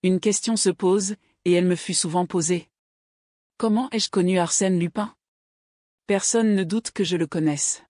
Une question se pose, et elle me fut souvent posée. Comment ai-je connu Arsène Lupin? Personne ne doute que je le connaisse.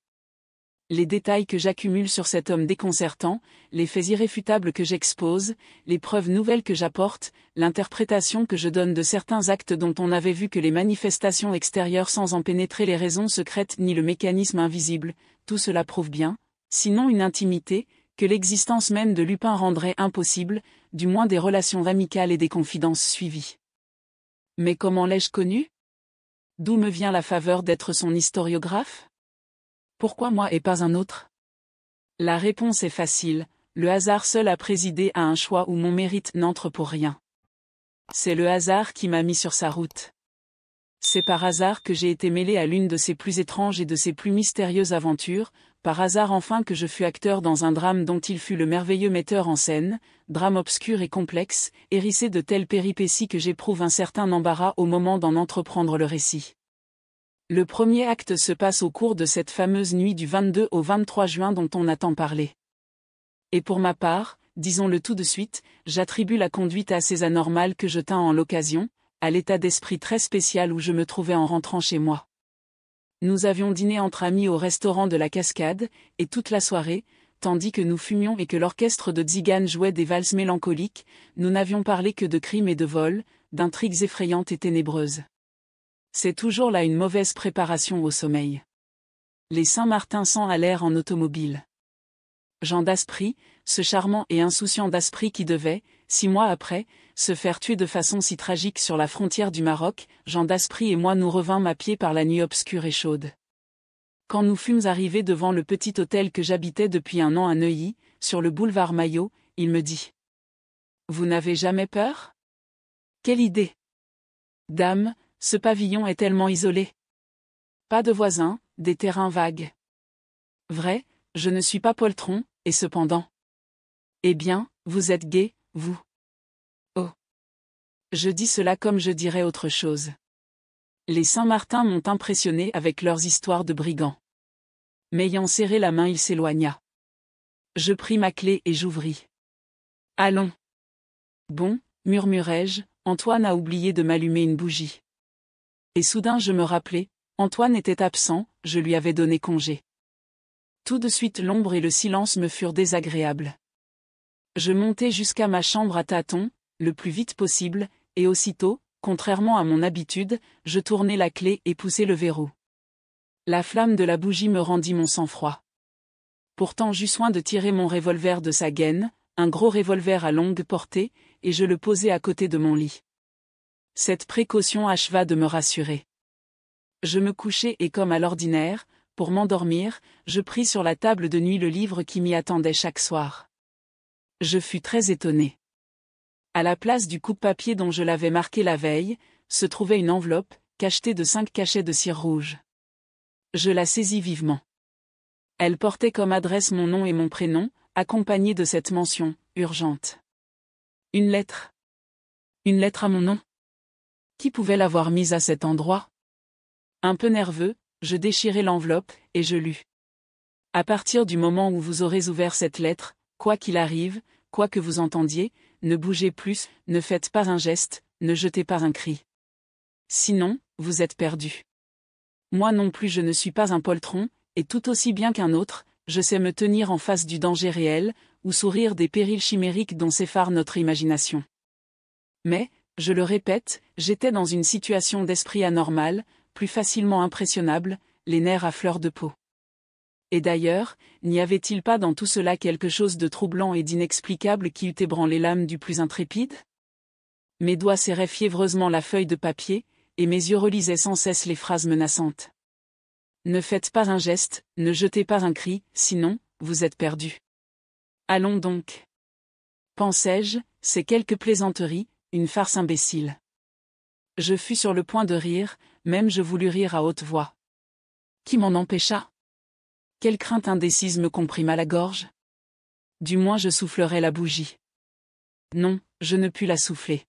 Les détails que j'accumule sur cet homme déconcertant, les faits irréfutables que j'expose, les preuves nouvelles que j'apporte, l'interprétation que je donne de certains actes dont on n'avait vu que les manifestations extérieures sans en pénétrer les raisons secrètes ni le mécanisme invisible, tout cela prouve bien, sinon une intimité, que l'existence même de Lupin rendrait impossible, du moins des relations amicales et des confidences suivies. Mais comment l'ai-je connu? D'où me vient la faveur d'être son historiographe? Pourquoi moi et pas un autre? La réponse est facile, le hasard seul a présidé à un choix où mon mérite n'entre pour rien. C'est le hasard qui m'a mis sur sa route. C'est par hasard que j'ai été mêlé à l'une de ses plus étranges et de ses plus mystérieuses aventures, par hasard enfin que je fus acteur dans un drame dont il fut le merveilleux metteur en scène, drame obscur et complexe, hérissé de telles péripéties que j'éprouve un certain embarras au moment d'en entreprendre le récit. Le premier acte se passe au cours de cette fameuse nuit du 22 au 23 juin dont on a tant parlé. Et pour ma part, disons-le tout de suite, j'attribue la conduite assez anormale que je tins en l'occasion, à l'état d'esprit très spécial où je me trouvais en rentrant chez moi. Nous avions dîné entre amis au restaurant de la Cascade, et toute la soirée, tandis que nous fumions et que l'orchestre de Tziganes jouait des valses mélancoliques, nous n'avions parlé que de crimes et de vols, d'intrigues effrayantes et ténébreuses. C'est toujours là une mauvaise préparation au sommeil. Les Saint-Martin s'en allèrent en automobile. Jean Daspry, ce charmant et insouciant Daspry qui devait, 6 mois après, se faire tuer de façon si tragique sur la frontière du Maroc, Jean Daspry et moi nous revînmes à pied par la nuit obscure et chaude. Quand nous fûmes arrivés devant le petit hôtel que j'habitais depuis un an à Neuilly, sur le boulevard Maillot, il me dit: « Vous n'avez jamais peur? Quelle idée! Dame, ce pavillon est tellement isolé. Pas de voisins, des terrains vagues. Vrai, je ne suis pas poltron, et cependant. Eh bien, vous êtes gai, vous. Oh. Je dis cela comme je dirais autre chose. Les Saint-Martin m'ont impressionné avec leurs histoires de brigands. M'ayant serré la main, il s'éloigna. Je pris ma clé et j'ouvris. Allons. Bon, murmurai-je, Antoine a oublié de m'allumer une bougie. Et soudain je me rappelai, Antoine était absent, je lui avais donné congé. Tout de suite l'ombre et le silence me furent désagréables. Je montai jusqu'à ma chambre à tâtons, le plus vite possible, et aussitôt, contrairement à mon habitude, je tournai la clé et poussai le verrou. La flamme de la bougie me rendit mon sang-froid. Pourtant j'eus soin de tirer mon revolver de sa gaine, un gros revolver à longue portée, et je le posai à côté de mon lit. Cette précaution acheva de me rassurer. Je me couchai et comme à l'ordinaire, pour m'endormir, je pris sur la table de nuit le livre qui m'y attendait chaque soir. Je fus très étonné. À la place du coupe-papier dont je l'avais marqué la veille, se trouvait une enveloppe, cachetée de 5 cachets de cire rouge. Je la saisis vivement. Elle portait comme adresse mon nom et mon prénom, accompagnée de cette mention, urgente. Une lettre. Une lettre à mon nom. Qui pouvait l'avoir mise à cet endroit? Un peu nerveux, je déchirai l'enveloppe, et je lus. À partir du moment où vous aurez ouvert cette lettre, quoi qu'il arrive, quoi que vous entendiez, ne bougez plus, ne faites pas un geste, ne jetez pas un cri. Sinon, vous êtes perdu. Moi non plus je ne suis pas un poltron, et tout aussi bien qu'un autre, je sais me tenir en face du danger réel, ou sourire des périls chimériques dont s'effare notre imagination. Mais, je le répète, j'étais dans une situation d'esprit anormale, plus facilement impressionnable, les nerfs à fleur de peau. Et d'ailleurs, n'y avait-il pas dans tout cela quelque chose de troublant et d'inexplicable qui eût ébranlé l'âme du plus intrépide? Mes doigts serraient fiévreusement la feuille de papier, et mes yeux relisaient sans cesse les phrases menaçantes. Ne faites pas un geste, ne jetez pas un cri, sinon, vous êtes perdu. Allons donc. Pensais-je, c'est quelque plaisanterie, une farce imbécile. Je fus sur le point de rire, même je voulus rire à haute voix. Qui m'en empêcha? Quelle crainte indécise me comprima la gorge? Du moins je soufflerais la bougie. Non, je ne pus la souffler.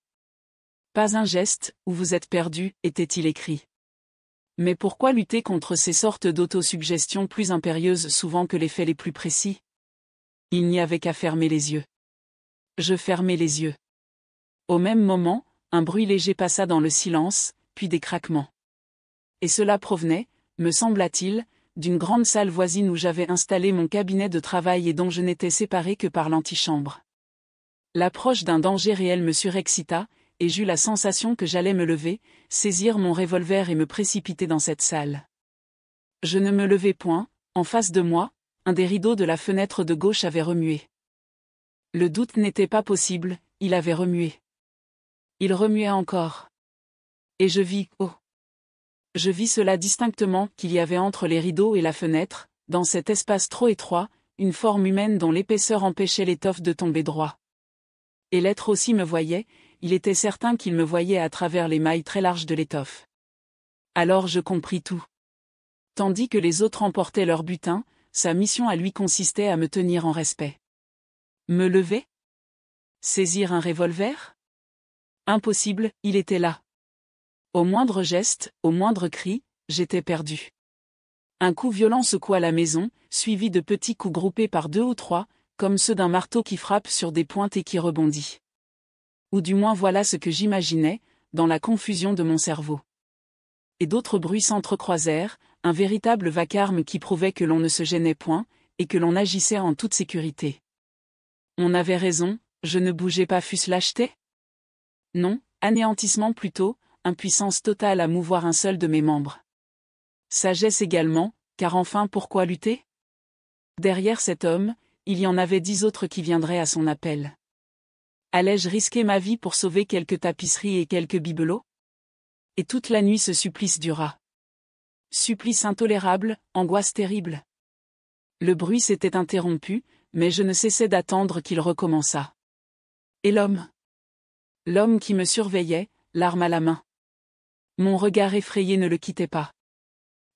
Pas un geste, ou vous êtes perdu, était-il écrit. Mais pourquoi lutter contre ces sortes d'autosuggestions plus impérieuses souvent que les faits les plus précis? Il n'y avait qu'à fermer les yeux. Je fermai les yeux. Au même moment, un bruit léger passa dans le silence, puis des craquements. Et cela provenait, me sembla-t-il, d'une grande salle voisine où j'avais installé mon cabinet de travail et dont je n'étais séparé que par l'antichambre. L'approche d'un danger réel me surexcita, et j'eus la sensation que j'allais me lever, saisir mon revolver et me précipiter dans cette salle. Je ne me levai point, en face de moi, un des rideaux de la fenêtre de gauche avait remué. Le doute n'était pas possible, il avait remué. Il remuait encore. Et je vis, oh! Je vis cela distinctement, qu'il y avait entre les rideaux et la fenêtre, dans cet espace trop étroit, une forme humaine dont l'épaisseur empêchait l'étoffe de tomber droit. Et l'être aussi me voyait, il était certain qu'il me voyait à travers les mailles très larges de l'étoffe. Alors je compris tout. Tandis que les autres emportaient leur butin, sa mission à lui consistait à me tenir en respect. Me lever? Saisir un revolver? Impossible, il était là. Au moindre geste, au moindre cri, j'étais perdu. Un coup violent secoua la maison, suivi de petits coups groupés par 2 ou 3, comme ceux d'un marteau qui frappe sur des pointes et qui rebondit. Ou du moins voilà ce que j'imaginais, dans la confusion de mon cerveau. Et d'autres bruits s'entrecroisèrent, un véritable vacarme qui prouvait que l'on ne se gênait point, et que l'on agissait en toute sécurité. On avait raison, je ne bougeais pas, fût-ce lâcheté? Non, anéantissement plutôt, impuissance totale à mouvoir un seul de mes membres. Sagesse également, car enfin pourquoi lutter? Derrière cet homme, il y en avait 10 autres qui viendraient à son appel. Allais-je risquer ma vie pour sauver quelques tapisseries et quelques bibelots? Et toute la nuit ce supplice dura. Supplice intolérable, angoisse terrible. Le bruit s'était interrompu, mais je ne cessais d'attendre qu'il recommençât. Et l'homme? L'homme qui me surveillait, l'arme à la main. Mon regard effrayé ne le quittait pas.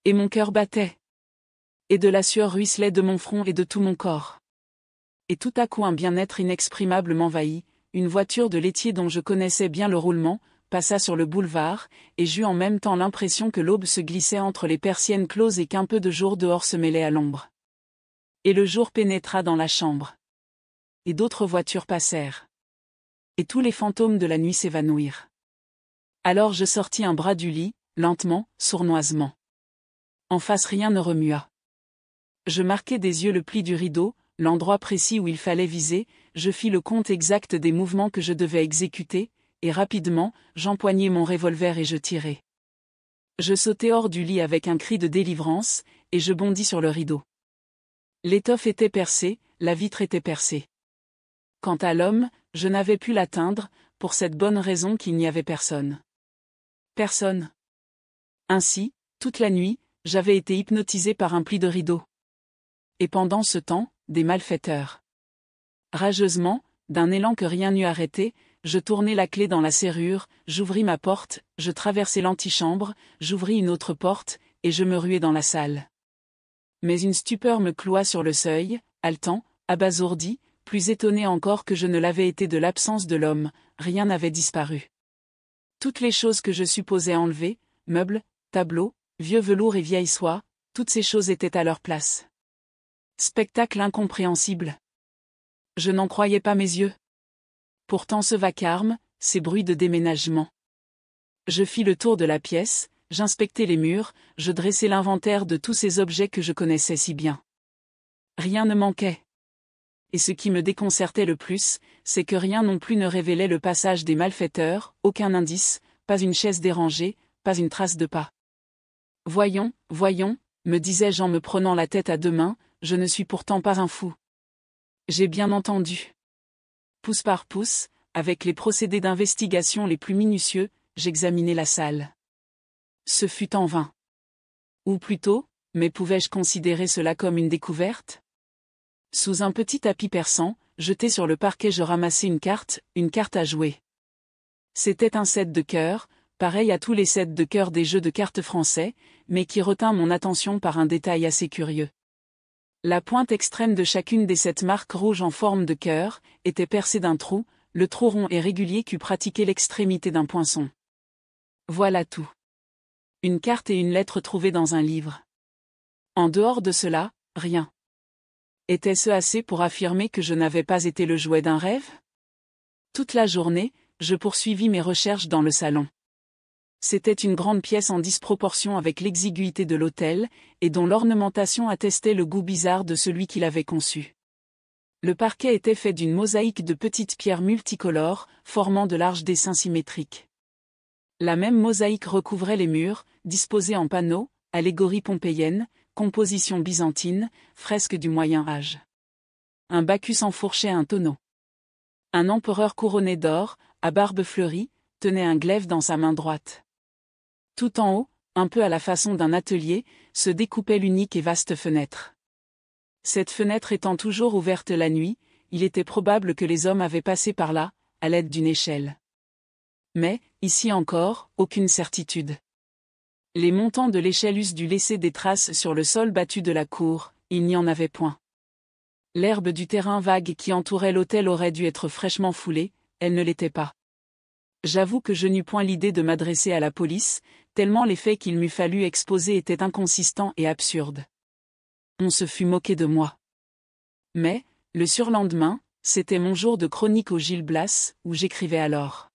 Et mon cœur battait. Et de la sueur ruisselait de mon front et de tout mon corps. Et tout à coup un bien-être inexprimable m'envahit, une voiture de laitier dont je connaissais bien le roulement, passa sur le boulevard, et j'eus en même temps l'impression que l'aube se glissait entre les persiennes closes et qu'un peu de jour dehors se mêlait à l'ombre. Et le jour pénétra dans la chambre. Et d'autres voitures passèrent. Et tous les fantômes de la nuit s'évanouirent. Alors je sortis un bras du lit, lentement, sournoisement. En face rien ne remua. Je marquai des yeux le pli du rideau, l'endroit précis où il fallait viser, je fis le compte exact des mouvements que je devais exécuter, et rapidement, j'empoignai mon revolver et je tirai. Je sautai hors du lit avec un cri de délivrance, et je bondis sur le rideau. L'étoffe était percée, la vitre était percée. Quant à l'homme, je n'avais pu l'atteindre, pour cette bonne raison qu'il n'y avait personne. Personne. Ainsi, toute la nuit, j'avais été hypnotisé par un pli de rideau. Et pendant ce temps, des malfaiteurs. Rageusement, d'un élan que rien n'eût arrêté, je tournai la clé dans la serrure, j'ouvris ma porte, je traversai l'antichambre, j'ouvris une autre porte, et je me ruai dans la salle. Mais une stupeur me cloua sur le seuil, haletant, abasourdi, plus étonné encore que je ne l'avais été de l'absence de l'homme, rien n'avait disparu. Toutes les choses que je supposais enlevées, meubles, tableaux, vieux velours et vieilles soies, toutes ces choses étaient à leur place. Spectacle incompréhensible. Je n'en croyais pas mes yeux. Pourtant ce vacarme, ces bruits de déménagement. Je fis le tour de la pièce, j'inspectai les murs, je dressai l'inventaire de tous ces objets que je connaissais si bien. Rien ne manquait. Et ce qui me déconcertait le plus, c'est que rien non plus ne révélait le passage des malfaiteurs, aucun indice, pas une chaise dérangée, pas une trace de pas. Voyons, voyons, me disais-je en me prenant la tête à 2 mains, je ne suis pourtant pas un fou. J'ai bien entendu. Pouce par pouce, avec les procédés d'investigation les plus minutieux, j'examinai la salle. Ce fut en vain. Ou plutôt, mais pouvais-je considérer cela comme une découverte? Sous un petit tapis persan, jeté sur le parquet, je ramassai une carte à jouer. C'était un set de cœur, pareil à tous les sets de cœur des jeux de cartes français, mais qui retint mon attention par un détail assez curieux. La pointe extrême de chacune des 7 marques rouges en forme de cœur était percée d'un trou, le trou rond et régulier qu'eût pratiqué l'extrémité d'un poinçon. Voilà tout. Une carte et une lettre trouvées dans un livre. En dehors de cela, rien. Était-ce assez pour affirmer que je n'avais pas été le jouet d'un rêve? Toute la journée, je poursuivis mes recherches dans le salon. C'était une grande pièce en disproportion avec l'exiguïté de l'hôtel, et dont l'ornementation attestait le goût bizarre de celui qui l'avait conçu. Le parquet était fait d'une mosaïque de petites pierres multicolores, formant de larges dessins symétriques. La même mosaïque recouvrait les murs, disposés en panneaux, allégories pompéiennes, compositions byzantines, fresques du Moyen Âge. Un Bacchus enfourchait un tonneau. Un empereur couronné d'or, à barbe fleurie, tenait un glaive dans sa main droite. Tout en haut, un peu à la façon d'un atelier, se découpait l'unique et vaste fenêtre. Cette fenêtre étant toujours ouverte la nuit, il était probable que les hommes avaient passé par là, à l'aide d'une échelle. Mais, ici encore, aucune certitude. Les montants de l'échelle eussent dû laisser des traces sur le sol battu de la cour, il n'y en avait point. L'herbe du terrain vague qui entourait l'hôtel aurait dû être fraîchement foulée, elle ne l'était pas. J'avoue que je n'eus point l'idée de m'adresser à la police, tellement les faits qu'il m'eût fallu exposer étaient inconsistants et absurdes. On se fut moqué de moi. Mais, le surlendemain, c'était mon jour de chronique au Gil Blas, où j'écrivais alors.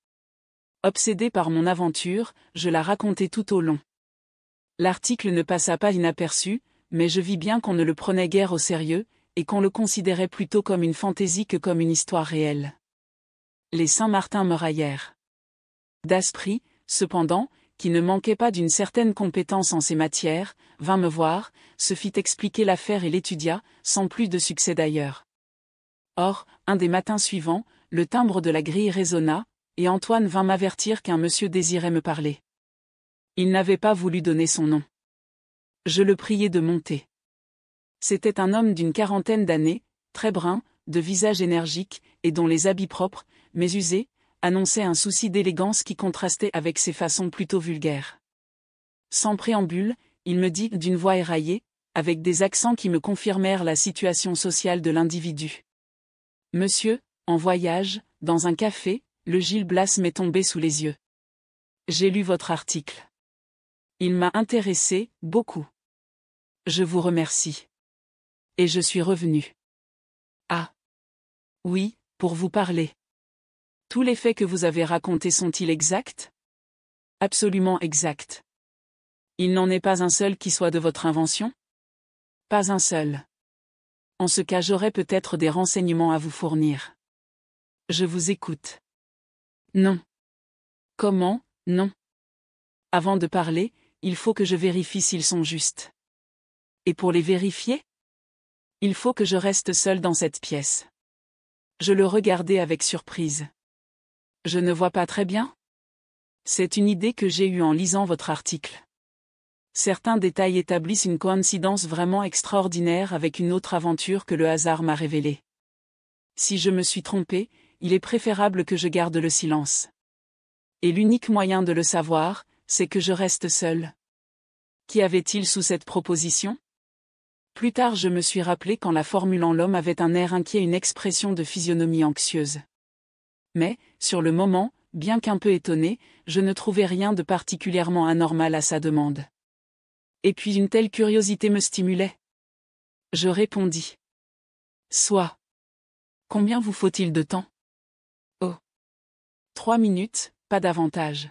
Obsédé par mon aventure, je la racontais tout au long. L'article ne passa pas inaperçu, mais je vis bien qu'on ne le prenait guère au sérieux, et qu'on le considérait plutôt comme une fantaisie que comme une histoire réelle. Les Saint-Martin me raillèrent. Daspry, cependant, qui ne manquait pas d'une certaine compétence en ces matières, vint me voir, se fit expliquer l'affaire et l'étudia, sans plus de succès d'ailleurs. Or, un des matins suivants, le timbre de la grille résonna, et Antoine vint m'avertir qu'un monsieur désirait me parler. Il n'avait pas voulu donner son nom. Je le priai de monter. C'était un homme d'une quarantaine d'années, très brun, de visage énergique, et dont les habits propres, mais usés, annonçaient un souci d'élégance qui contrastait avec ses façons plutôt vulgaires. Sans préambule, il me dit d'une voix éraillée, avec des accents qui me confirmèrent la situation sociale de l'individu. « Monsieur, en voyage, dans un café, le Gil Blas m'est tombé sous les yeux. J'ai lu votre article. Il m'a intéressé, beaucoup. Je vous remercie. Et je suis revenu. Ah. Oui, pour vous parler. Tous les faits que vous avez racontés sont-ils exacts? Absolument exacts. Il n'en est pas un seul qui soit de votre invention? Pas un seul. En ce cas, j'aurais peut-être des renseignements à vous fournir. Je vous écoute. Non. Comment, non? Avant de parler, il faut que je vérifie s'ils sont justes. Et pour les vérifier? Il faut que je reste seul dans cette pièce. Je le regardai avec surprise. Je ne vois pas très bien? C'est une idée que j'ai eue en lisant votre article. Certains détails établissent une coïncidence vraiment extraordinaire avec une autre aventure que le hasard m'a révélée. Si je me suis trompé, il est préférable que je garde le silence. Et l'unique moyen de le savoir, c'est que je reste seul. Qu'y avait-il sous cette proposition? Plus tard je me suis rappelé qu'en la formulant l'homme avait un air inquiet, une expression de physionomie anxieuse. Mais, sur le moment, bien qu'un peu étonné, je ne trouvais rien de particulièrement anormal à sa demande. Et puis une telle curiosité me stimulait. Je répondis. Soit. Combien vous faut-il de temps? Oh. 3 minutes, pas davantage.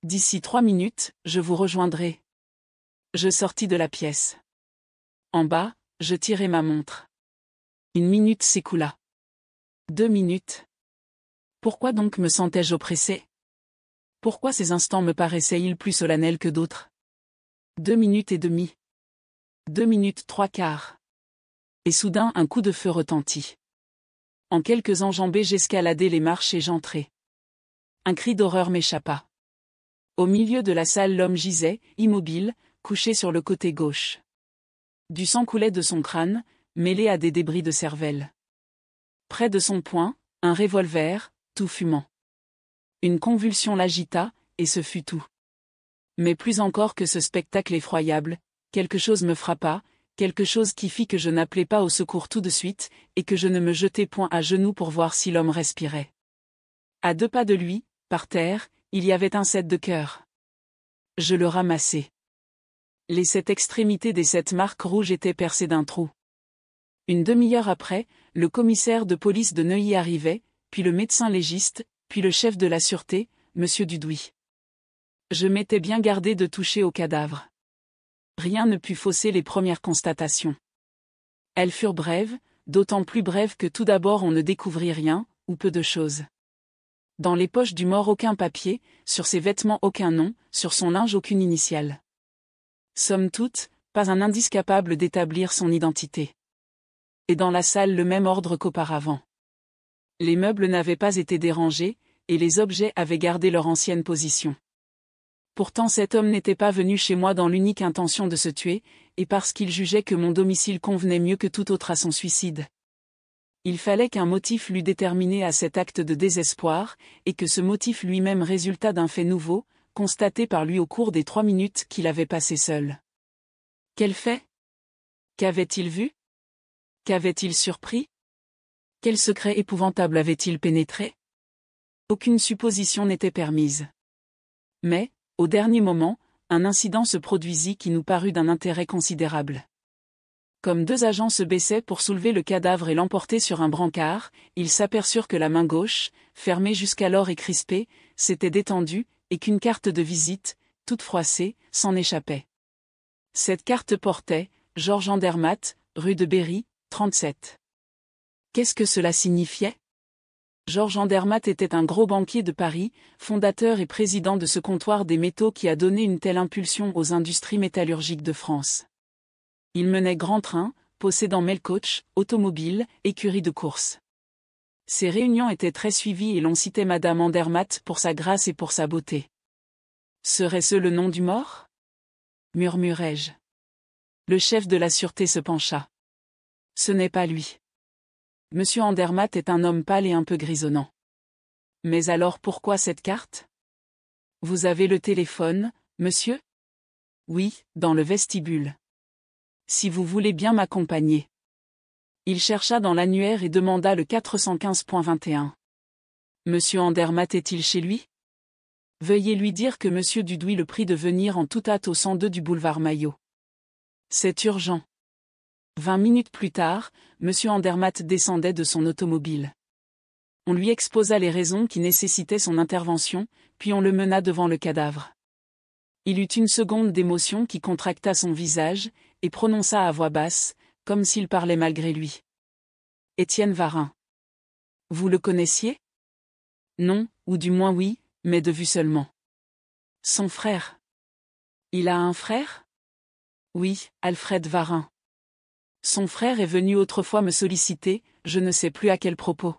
D'ici 3 minutes, je vous rejoindrai. Je sortis de la pièce. En bas, je tirai ma montre. 1 minute s'écoula. 2 minutes. Pourquoi donc me sentais-je oppressé? Pourquoi ces instants me paraissaient-ils plus solennels que d'autres? 2 minutes et demie. 2 minutes 3/4. Et soudain un coup de feu retentit. En quelques enjambées j'escaladai les marches et j'entrai. Un cri d'horreur m'échappa. Au milieu de la salle l'homme gisait, immobile, couché sur le côté gauche. Du sang coulait de son crâne, mêlé à des débris de cervelle. Près de son poing, un revolver, tout fumant. Une convulsion l'agita, et ce fut tout. Mais plus encore que ce spectacle effroyable, quelque chose me frappa, quelque chose qui fit que je n'appelai pas au secours tout de suite, et que je ne me jetai point à genoux pour voir si l'homme respirait. À 2 pas de lui, par terre, il y avait un 7 de cœur. Je le ramassai. Les 7 extrémités des 7 marques rouges étaient percées d'un trou. Une demi-heure après, le commissaire de police de Neuilly arrivait, puis le médecin légiste, puis le chef de la sûreté, Monsieur Dudouis. Je m'étais bien gardé de toucher au cadavre. Rien ne put fausser les premières constatations. Elles furent brèves, d'autant plus brèves que tout d'abord on ne découvrit rien, ou peu de choses. Dans les poches du mort aucun papier, sur ses vêtements aucun nom, sur son linge aucune initiale. Somme toute, pas un indice capable d'établir son identité. Et dans la salle le même ordre qu'auparavant. Les meubles n'avaient pas été dérangés, et les objets avaient gardé leur ancienne position. Pourtant cet homme n'était pas venu chez moi dans l'unique intention de se tuer, et parce qu'il jugeait que mon domicile convenait mieux que tout autre à son suicide. Il fallait qu'un motif l'eût déterminé à cet acte de désespoir, et que ce motif lui-même résultât d'un fait nouveau, constaté par lui au cours des 3 minutes qu'il avait passées seul. Quel fait? Qu'avait-il vu? Qu'avait-il surpris? Quel secret épouvantable avait-il pénétré? Aucune supposition n'était permise. Mais, au dernier moment, un incident se produisit qui nous parut d'un intérêt considérable. Comme 2 agents se baissaient pour soulever le cadavre et l'emporter sur un brancard, ils s'aperçurent que la main gauche, fermée jusqu'alors et crispée, s'était détendue, et qu'une carte de visite, toute froissée, s'en échappait. Cette carte portait « Georges Andermatt, rue de Berry, 37 ». Qu'est-ce que cela signifiait? Georges Andermatt était un gros banquier de Paris, fondateur et président de ce comptoir des métaux qui a donné une telle impulsion aux industries métallurgiques de France. Il menait grand train, possédant mail-coach, automobile, écurie de course. Ses réunions étaient très suivies et l'on citait Madame Andermatt pour sa grâce et pour sa beauté. Serait-ce le nom du mort? Murmurai-je. Le chef de la sûreté se pencha. Ce n'est pas lui. Monsieur Andermatt est un homme pâle et un peu grisonnant. Mais alors pourquoi cette carte? Vous avez le téléphone, monsieur? Oui, dans le vestibule. Si vous voulez bien m'accompagner. Il chercha dans l'annuaire et demanda le 415.21. Monsieur Andermatt est-il chez lui? Veuillez lui dire que Monsieur Dudouis le prie de venir en toute hâte au 102 du boulevard Maillot. C'est urgent. 20 minutes plus tard, Monsieur Andermatt descendait de son automobile. On lui exposa les raisons qui nécessitaient son intervention, puis on le mena devant le cadavre. Il eut une seconde d'émotion qui contracta son visage, et prononça à voix basse, comme s'il parlait malgré lui. Étienne Varin. Vous le connaissiez? Non, ou du moins oui, mais de vue seulement. Son frère. Il a un frère? Oui, Alfred Varin. Son frère est venu autrefois me solliciter, je ne sais plus à quel propos.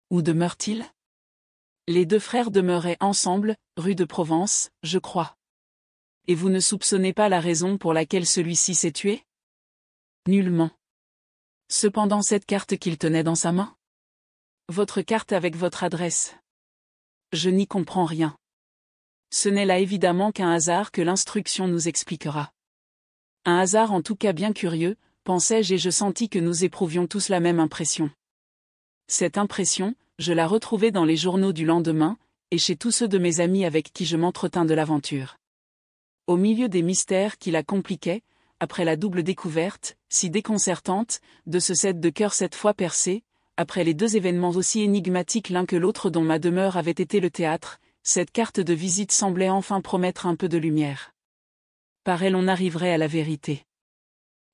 Où demeure-t-il? Les 2 frères demeuraient ensemble, rue de Provence, je crois. Et vous ne soupçonnez pas la raison pour laquelle celui-ci s'est tué? Nullement. Cependant cette carte qu'il tenait dans sa main? Votre carte avec votre adresse. Je n'y comprends rien. Ce n'est là évidemment qu'un hasard que l'instruction nous expliquera. Un hasard en tout cas bien curieux, pensai-je et je sentis que nous éprouvions tous la même impression. Cette impression, je la retrouvai dans les journaux du lendemain, et chez tous ceux de mes amis avec qui je m'entretins de l'aventure. Au milieu des mystères qui la compliquaient, après la double découverte, si déconcertante, de ce 7 de cœur 7 fois percé, après les 2 événements aussi énigmatiques l'un que l'autre dont ma demeure avait été le théâtre, cette carte de visite semblait enfin promettre un peu de lumière. Par elle on arriverait à la vérité.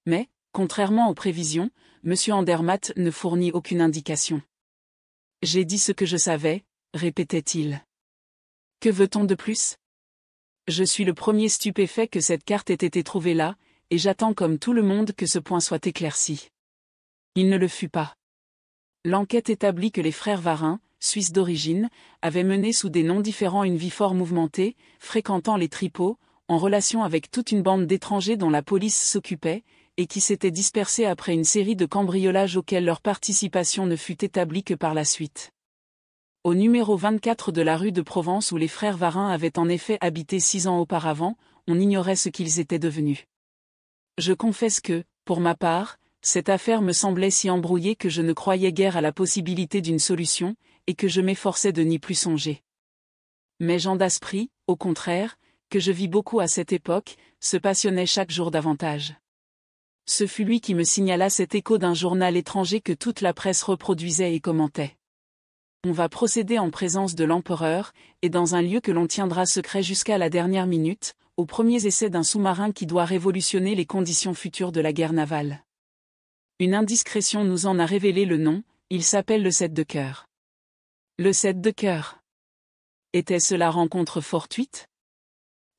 Mais, contrairement aux prévisions, M. Andermatt ne fournit aucune indication. J'ai dit ce que je savais, répétait-il. Que veut-on de plus? Je suis le premier stupéfait que cette carte ait été trouvée là, et j'attends comme tout le monde que ce point soit éclairci. Il ne le fut pas. L'enquête établit que les frères Varin, Suisses d'origine, avaient mené sous des noms différents une vie fort mouvementée, fréquentant les tripots, en relation avec toute une bande d'étrangers dont la police s'occupait, et qui s'étaient dispersés après une série de cambriolages auxquels leur participation ne fut établie que par la suite. Au numéro 24 de la rue de Provence où les frères Varin avaient en effet habité 6 ans auparavant, on ignorait ce qu'ils étaient devenus. Je confesse que, pour ma part, cette affaire me semblait si embrouillée que je ne croyais guère à la possibilité d'une solution, et que je m'efforçais de n'y plus songer. Mais Jean d'Aspry, au contraire, que je vis beaucoup à cette époque, se passionnait chaque jour davantage. Ce fut lui qui me signala cet écho d'un journal étranger que toute la presse reproduisait et commentait. On va procéder en présence de l'empereur, et dans un lieu que l'on tiendra secret jusqu'à la dernière minute, aux premiers essais d'un sous-marin qui doit révolutionner les conditions futures de la guerre navale. Une indiscrétion nous en a révélé le nom, il s'appelle le 7 de cœur. Le 7 de cœur. Était-ce la rencontre fortuite?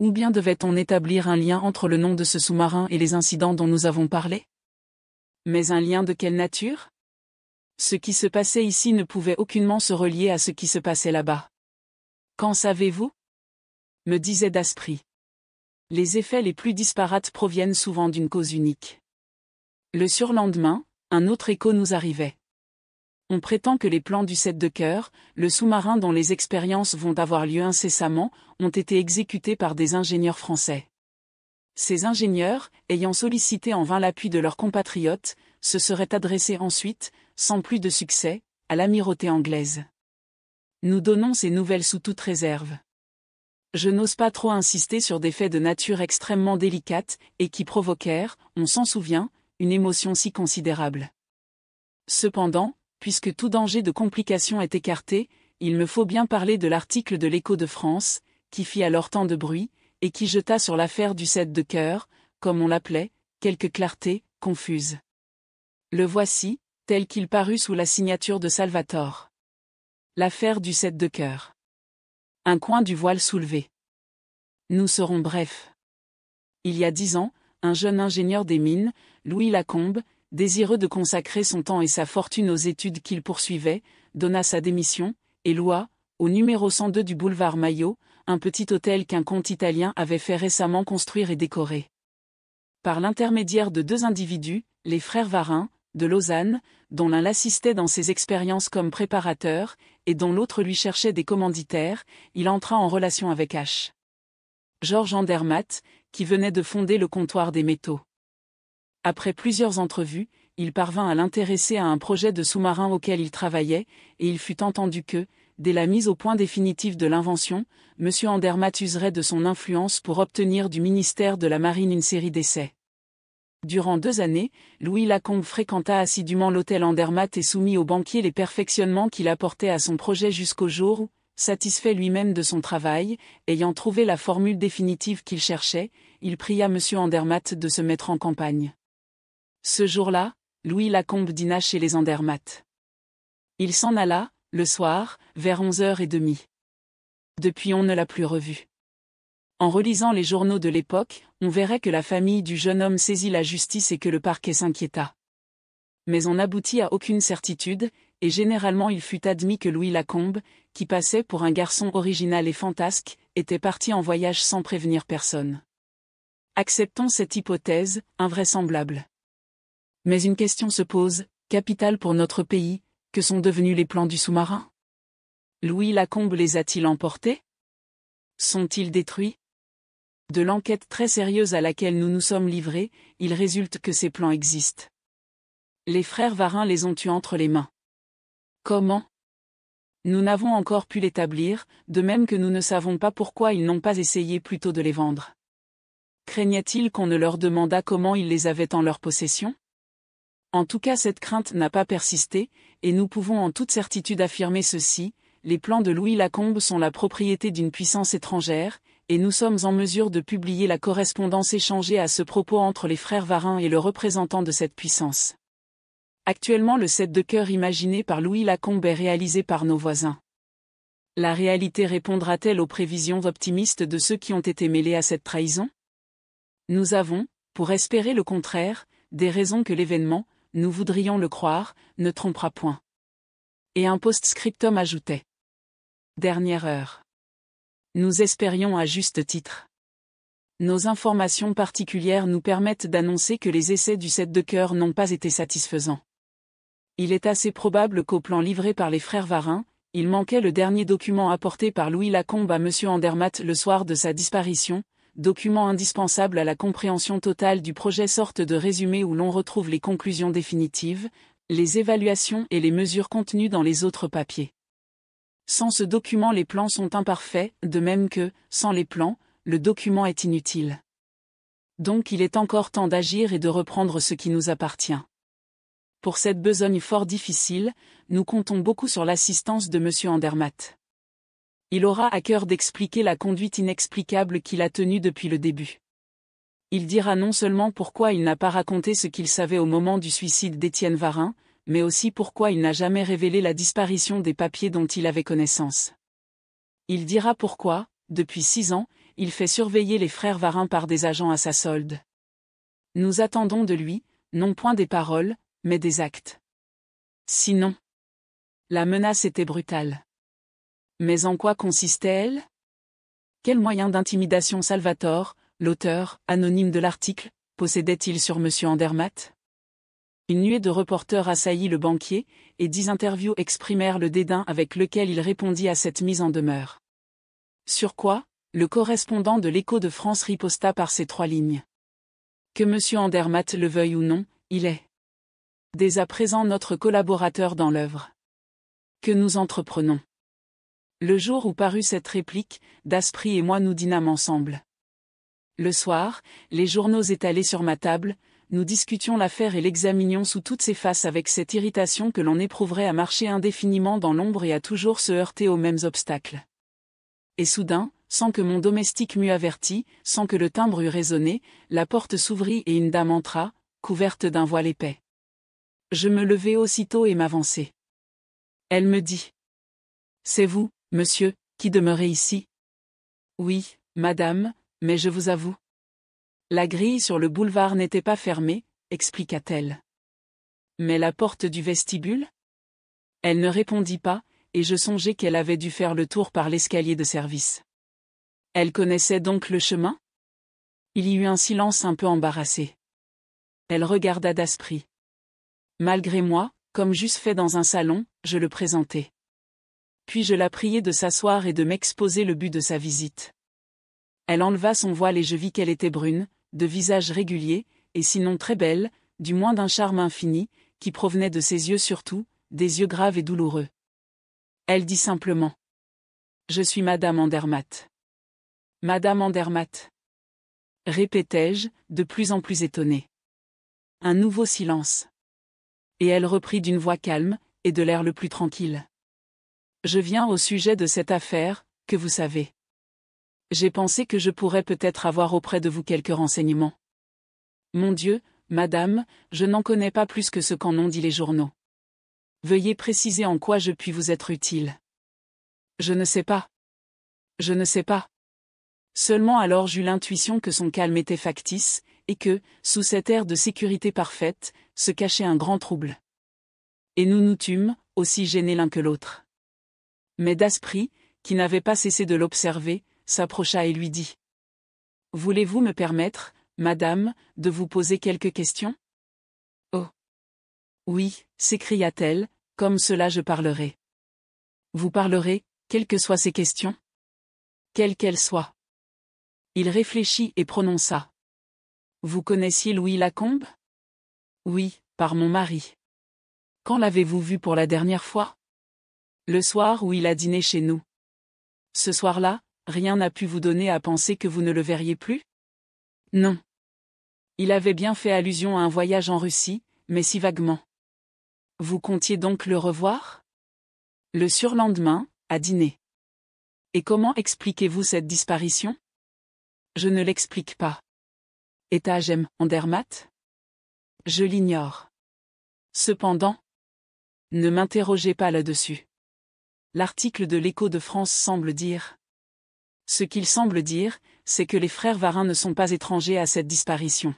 Ou bien devait-on établir un lien entre le nom de ce sous-marin et les incidents dont nous avons parlé? Mais un lien de quelle nature? Ce qui se passait ici ne pouvait aucunement se relier à ce qui se passait là-bas. Qu'en savez-vous? Me disait Daspry. Les effets les plus disparates proviennent souvent d'une cause unique. Le surlendemain, un autre écho nous arrivait. On prétend que les plans du 7 de cœur, le sous-marin dont les expériences vont avoir lieu incessamment, ont été exécutés par des ingénieurs français. Ces ingénieurs, ayant sollicité en vain l'appui de leurs compatriotes, se seraient adressés ensuite, sans plus de succès, à l'amirauté anglaise. Nous donnons ces nouvelles sous toute réserve. Je n'ose pas trop insister sur des faits de nature extrêmement délicate, et qui provoquèrent, on s'en souvient, une émotion si considérable. Cependant, puisque tout danger de complication est écarté, il me faut bien parler de l'article de l'Écho de France, qui fit alors tant de bruit, et qui jeta sur l'affaire du 7 de cœur, comme on l'appelait, quelque clarté, confuse. Le voici, tel qu'il parut sous la signature de Salvator. L'affaire du 7 de cœur. Un coin du voile soulevé. Nous serons brefs. Il y a 10 ans, un jeune ingénieur des mines, Louis Lacombe, désireux de consacrer son temps et sa fortune aux études qu'il poursuivait, donna sa démission, et loua, au numéro 102 du boulevard Maillot, un petit hôtel qu'un comte italien avait fait récemment construire et décorer. Par l'intermédiaire de 2 individus, les frères Varin, de Lausanne, dont l'un l'assistait dans ses expériences comme préparateur, et dont l'autre lui cherchait des commanditaires, il entra en relation avec H. Georges Andermatt, qui venait de fonder le comptoir des métaux. Après plusieurs entrevues, il parvint à l'intéresser à un projet de sous-marin auquel il travaillait, et il fut entendu que, dès la mise au point définitive de l'invention, M. Andermatt userait de son influence pour obtenir du ministère de la Marine une série d'essais. Durant 2 années, Louis Lacombe fréquenta assidûment l'hôtel Andermatt et soumit au banquier les perfectionnements qu'il apportait à son projet jusqu'au jour où, satisfait lui-même de son travail, ayant trouvé la formule définitive qu'il cherchait, il pria M. Andermatt de se mettre en campagne. Ce jour-là, Louis Lacombe dîna chez les Andermatt. Il s'en alla, le soir, vers 11h30. Depuis on ne l'a plus revu. En relisant les journaux de l'époque, on verrait que la famille du jeune homme saisit la justice et que le parquet s'inquiéta. Mais on n'aboutit à aucune certitude, et généralement il fut admis que Louis Lacombe, qui passait pour un garçon original et fantasque, était parti en voyage sans prévenir personne. Acceptons cette hypothèse, invraisemblable. Mais une question se pose, capitale pour notre pays, que sont devenus les plans du sous-marin? Louis Lacombe les a-t-il emportés? Sont-ils détruits? De l'enquête très sérieuse à laquelle nous nous sommes livrés, il résulte que ces plans existent. Les frères Varin les ont eus entre les mains. Comment? Nous n'avons encore pu l'établir, de même que nous ne savons pas pourquoi ils n'ont pas essayé plutôt de les vendre. Craignaient-ils qu'on ne leur demandât comment ils les avaient en leur possession? En tout cas cette crainte n'a pas persisté, et nous pouvons en toute certitude affirmer ceci, les plans de Louis Lacombe sont la propriété d'une puissance étrangère, et nous sommes en mesure de publier la correspondance échangée à ce propos entre les frères Varin et le représentant de cette puissance. Actuellement le 7 de cœur imaginé par Louis Lacombe est réalisé par nos voisins. La réalité répondra-t-elle aux prévisions optimistes de ceux qui ont été mêlés à cette trahison? Nous avons, pour espérer le contraire, des raisons que l'événement, nous voudrions le croire, ne trompera point. Et un post-scriptum ajoutait. Dernière heure. Nous espérions à juste titre. Nos informations particulières nous permettent d'annoncer que les essais du 7 de cœur n'ont pas été satisfaisants. Il est assez probable qu'au plan livré par les frères Varin, il manquait le dernier document apporté par Louis Lacombe à M. Andermatt le soir de sa disparition, document indispensable à la compréhension totale du projet, sorte de résumé où l'on retrouve les conclusions définitives, les évaluations et les mesures contenues dans les autres papiers. Sans ce document les plans sont imparfaits, de même que, sans les plans, le document est inutile. Donc il est encore temps d'agir et de reprendre ce qui nous appartient. Pour cette besogne fort difficile, nous comptons beaucoup sur l'assistance de monsieur Andermatt. Il aura à cœur d'expliquer la conduite inexplicable qu'il a tenue depuis le début. Il dira non seulement pourquoi il n'a pas raconté ce qu'il savait au moment du suicide d'Étienne Varin, mais aussi pourquoi il n'a jamais révélé la disparition des papiers dont il avait connaissance. Il dira pourquoi, depuis 6 ans, il fait surveiller les frères Varin par des agents à sa solde. Nous attendons de lui, non point des paroles, mais des actes. Sinon, la menace était brutale. Mais en quoi consistait-elle? Quel moyen d'intimidation Salvatore, l'auteur, anonyme de l'article, possédait-il sur monsieur Andermatt? Une nuée de reporters assaillit le banquier, et 10 interviews exprimèrent le dédain avec lequel il répondit à cette mise en demeure. Sur quoi, le correspondant de l'Écho de France riposta par ces 3 lignes. Que monsieur Andermatt le veuille ou non, il est dès à présent notre collaborateur dans l'œuvre que nous entreprenons. Le jour où parut cette réplique, Daspry et moi nous dînâmes ensemble. Le soir, les journaux étalés sur ma table, nous discutions l'affaire et l'examinions sous toutes ses faces avec cette irritation que l'on éprouverait à marcher indéfiniment dans l'ombre et à toujours se heurter aux mêmes obstacles. Et soudain, sans que mon domestique m'eût averti, sans que le timbre eût résonné, la porte s'ouvrit et une dame entra, couverte d'un voile épais. Je me levai aussitôt et m'avançai. Elle me dit. C'est vous, monsieur, qui demeurez ici? Oui, madame, mais je vous avoue. La grille sur le boulevard n'était pas fermée, expliqua-t-elle. Mais la porte du vestibule? Elle ne répondit pas, et je songeai qu'elle avait dû faire le tour par l'escalier de service. Elle connaissait donc le chemin? Il y eut un silence un peu embarrassé. Elle regarda Daspry. Malgré moi, comme j'eusse fait dans un salon, je le présentai. Puis je la priai de s'asseoir et de m'exposer le but de sa visite. Elle enleva son voile et je vis qu'elle était brune, de visage régulier, et sinon très belle, du moins d'un charme infini, qui provenait de ses yeux surtout, des yeux graves et douloureux. Elle dit simplement. Je suis madame Andermatt. Madame Andermatt. Répétai-je, de plus en plus étonné. Un nouveau silence. Et elle reprit d'une voix calme, et de l'air le plus tranquille. Je viens au sujet de cette affaire, que vous savez. J'ai pensé que je pourrais peut-être avoir auprès de vous quelques renseignements. Mon Dieu, madame, je n'en connais pas plus que ce qu'en ont dit les journaux. Veuillez préciser en quoi je puis vous être utile. Je ne sais pas. Je ne sais pas. Seulement alors j'eus l'intuition que son calme était factice, et que, sous cet air de sécurité parfaite, se cachait un grand trouble. Et nous nous tûmes, aussi gênés l'un que l'autre. Mais Daspry, qui n'avait pas cessé de l'observer, s'approcha et lui dit. Voulez-vous me permettre, madame, de vous poser quelques questions? Oh! Oui, s'écria-t-elle, comme cela je parlerai. Vous parlerez, quelles que soient ces questions? Quelles qu'elles soient. Il réfléchit et prononça. Vous connaissiez Louis Lacombe? Oui, par mon mari. Quand l'avez-vous vu pour la dernière fois? Le soir où il a dîné chez nous. Ce soir-là, rien n'a pu vous donner à penser que vous ne le verriez plus? Non. Il avait bien fait allusion à un voyage en Russie, mais si vaguement. Vous comptiez donc le revoir? Le surlendemain, à dîner. Et comment expliquez-vous cette disparition? Je ne l'explique pas. Étais-je Andermatt? Je l'ignore. Cependant, ne m'interrogez pas là-dessus. L'article de l'Écho de France semble dire. Ce qu'il semble dire, c'est que les frères Varin ne sont pas étrangers à cette disparition.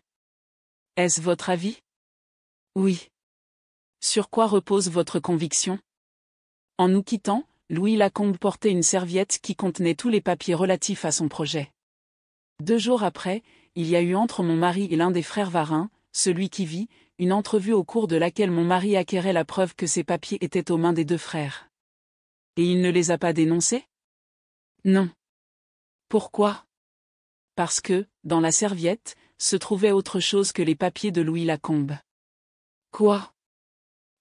Est-ce votre avis? Oui. Sur quoi repose votre conviction? En nous quittant, Louis Lacombe portait une serviette qui contenait tous les papiers relatifs à son projet. 2 jours après, il y a eu entre mon mari et l'un des frères Varin, celui qui vit, une entrevue au cours de laquelle mon mari acquérait la preuve que ces papiers étaient aux mains des 2 frères. Et il ne les a pas dénoncés? Non. Pourquoi? Parce que, dans la serviette, se trouvait autre chose que les papiers de Louis Lacombe. Quoi?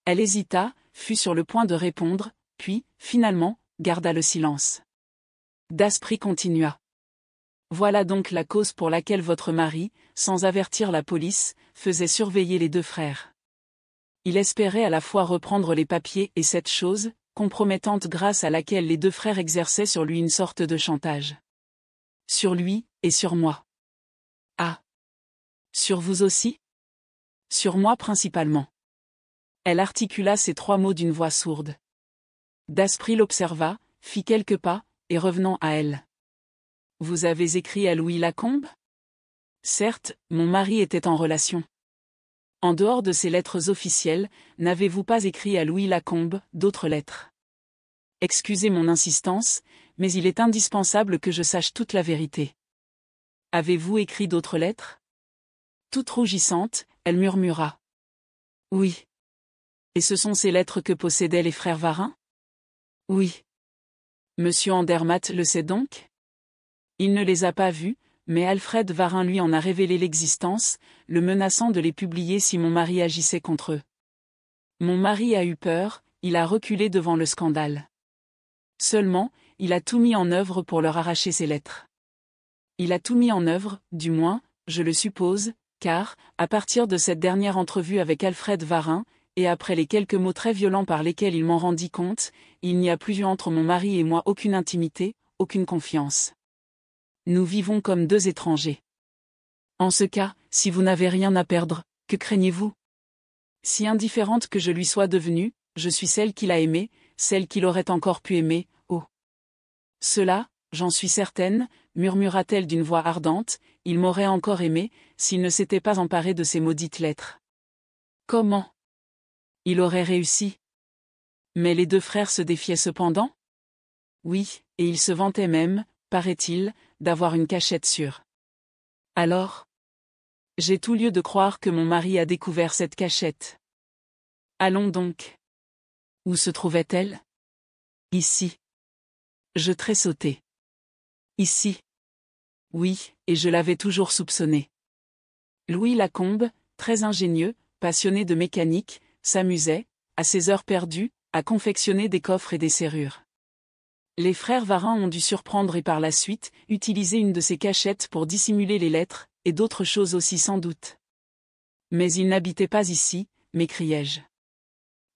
Elle hésita, fut sur le point de répondre, puis, finalement, garda le silence. Daspry continua. Voilà donc la cause pour laquelle votre mari, sans avertir la police, faisait surveiller les 2 frères. Il espérait à la fois reprendre les papiers et cette chose, compromettante grâce à laquelle les deux frères exerçaient sur lui une sorte de chantage. Sur lui, et sur moi. Ah. Sur vous aussi? Sur moi principalement. Elle articula ces 3 mots d'une voix sourde. Daspry l'observa, fit quelques pas, et revenant à elle. Vous avez écrit à Louis Lacombe? Certes, mon mari était en relation. En dehors de ces lettres officielles, n'avez-vous pas écrit à Louis Lacombe d'autres lettres? Excusez mon insistance, mais il est indispensable que je sache toute la vérité. Avez-vous écrit d'autres lettres? Toute rougissante, elle murmura. Oui. Et ce sont ces lettres que possédaient les frères Varin? Oui. Monsieur Andermatt le sait donc? Il ne les a pas vues, mais Alfred Varin lui en a révélé l'existence, le menaçant de les publier si mon mari agissait contre eux. Mon mari a eu peur, il a reculé devant le scandale. Seulement, il a tout mis en œuvre pour leur arracher ces lettres. Il a tout mis en œuvre, du moins, je le suppose, car, à partir de cette dernière entrevue avec Alfred Varin, et après les quelques mots très violents par lesquels il m'en rendit compte, il n'y a plus eu entre mon mari et moi aucune intimité, aucune confiance. Nous vivons comme 2 étrangers. En ce cas, si vous n'avez rien à perdre, que craignez-vous? Si indifférente que je lui sois devenue, je suis celle qu'il a aimée, celle qu'il aurait encore pu aimer, oh. Cela, j'en suis certaine, murmura-t-elle d'une voix ardente, il m'aurait encore aimé, s'il ne s'était pas emparé de ces maudites lettres. Comment? Il aurait réussi. Mais les 2 frères se défiaient cependant? Oui, et ils se vantaient même, paraît-il, d'avoir une cachette sûre. Alors? J'ai tout lieu de croire que mon mari a découvert cette cachette. Allons donc. Où se trouvait-elle? Ici. Je tressautai. Ici. Oui, et je l'avais toujours soupçonné. Louis Lacombe, très ingénieux, passionné de mécanique, s'amusait, à ses heures perdues, à confectionner des coffres et des serrures. Les frères Varin ont dû surprendre et par la suite, utiliser une de ces cachettes pour dissimuler les lettres, et d'autres choses aussi sans doute. Mais ils n'habitaient pas ici, m'écriai-je.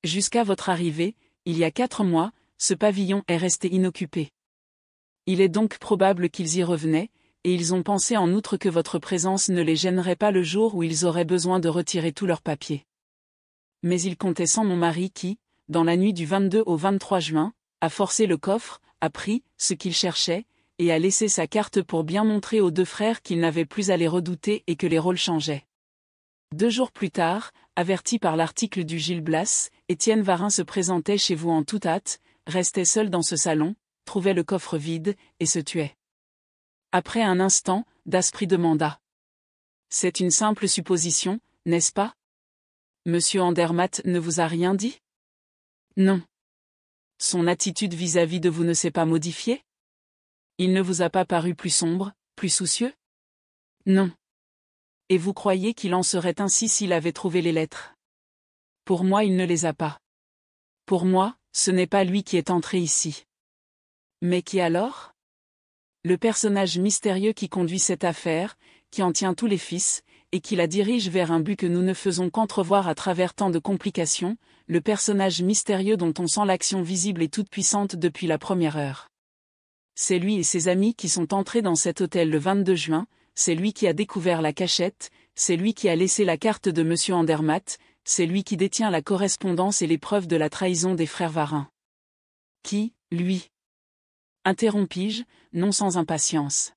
Jusqu'à votre arrivée, il y a 4 mois, ce pavillon est resté inoccupé. Il est donc probable qu'ils y revenaient, et ils ont pensé en outre que votre présence ne les gênerait pas le jour où ils auraient besoin de retirer tous leurs papiers. Mais ils comptaient sans mon mari qui, dans la nuit du 22 au 23 juin, a forcé le coffre, a pris ce qu'il cherchait, et a laissé sa carte pour bien montrer aux 2 frères qu'ils n'avaient plus à les redouter et que les rôles changeaient. 2 jours plus tard, averti par l'article du Gil Blas, Étienne Varin se présentait chez vous en toute hâte, restait seul dans ce salon, trouvait le coffre vide, et se tuait. Après un instant, Daspry demanda. C'est une simple supposition, n'est-ce pas? Monsieur Andermatt ne vous a rien dit? Non. Son attitude vis-à-vis de vous ne s'est pas modifiée? Il ne vous a pas paru plus sombre, plus soucieux? Non. Et vous croyez qu'il en serait ainsi s'il avait trouvé les lettres? Pour moi, il ne les a pas. Pour moi, ce n'est pas lui qui est entré ici. Mais qui alors? Le personnage mystérieux qui conduit cette affaire, qui en tient tous les fils, et qui la dirige vers un but que nous ne faisons qu'entrevoir à travers tant de complications, le personnage mystérieux dont on sent l'action visible et toute puissante depuis la première heure. C'est lui et ses amis qui sont entrés dans cet hôtel le 22 juin, c'est lui qui a découvert la cachette, c'est lui qui a laissé la carte de Monsieur Andermatt, c'est lui qui détient la correspondance et les preuves de la trahison des frères Varin. Qui, lui? Interrompis-je, non sans impatience.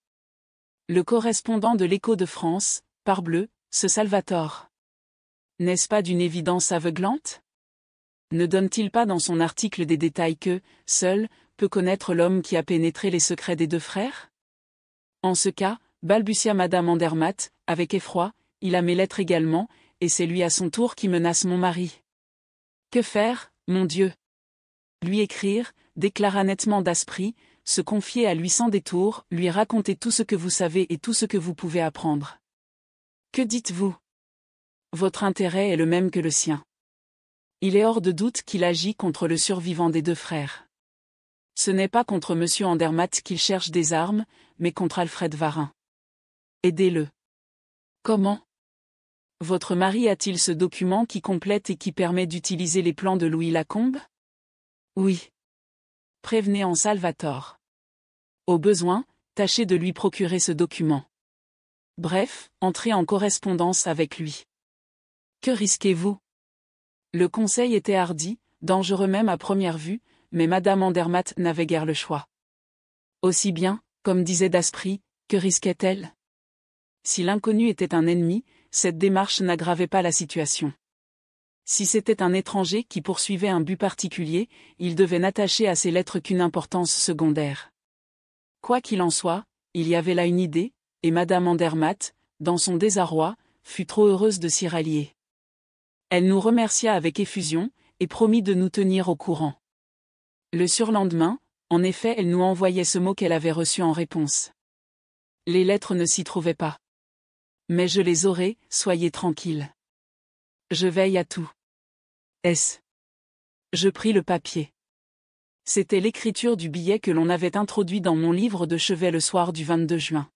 Le correspondant de l'Écho de France, parbleu, ce Salvatore. N'est-ce pas d'une évidence aveuglante? Ne donne-t-il pas dans son article des détails que, seul, peut connaître l'homme qui a pénétré les secrets des 2 frères? En ce cas, balbutia Madame Andermatt, avec effroi, il a mes lettres également, et c'est lui à son tour qui menace mon mari. Que faire, mon Dieu? Lui écrire, déclara nettement Daspry, se confier à lui sans détour, lui raconter tout ce que vous savez et tout ce que vous pouvez apprendre. Que dites-vous? Votre intérêt est le même que le sien. Il est hors de doute qu'il agit contre le survivant des 2 frères. Ce n'est pas contre Monsieur Andermatt qu'il cherche des armes, mais contre Alfred Varin. Aidez-le. Comment? Votre mari a-t-il ce document qui complète et qui permet d'utiliser les plans de Louis Lacombe? Oui. Prévenez en Salvatore. Au besoin, tâchez de lui procurer ce document. Bref, entrez en correspondance avec lui. Que risquez-vous? Le conseil était hardi, dangereux même à première vue, mais Madame Andermatt n'avait guère le choix. Aussi bien, comme disait Daspry, que risquait-elle? Si l'inconnu était un ennemi, cette démarche n'aggravait pas la situation. Si c'était un étranger qui poursuivait un but particulier, il devait n'attacher à ces lettres qu'une importance secondaire. Quoi qu'il en soit, il y avait là une idée, et Madame Andermatt, dans son désarroi, fut trop heureuse de s'y rallier. Elle nous remercia avec effusion, et promit de nous tenir au courant. Le surlendemain, en effet, elle nous envoyait ce mot qu'elle avait reçu en réponse. Les lettres ne s'y trouvaient pas. Mais je les aurai, soyez tranquille. Je veille à tout. S. Je pris le papier. C'était l'écriture du billet que l'on avait introduit dans mon livre de chevet le soir du 22 juin.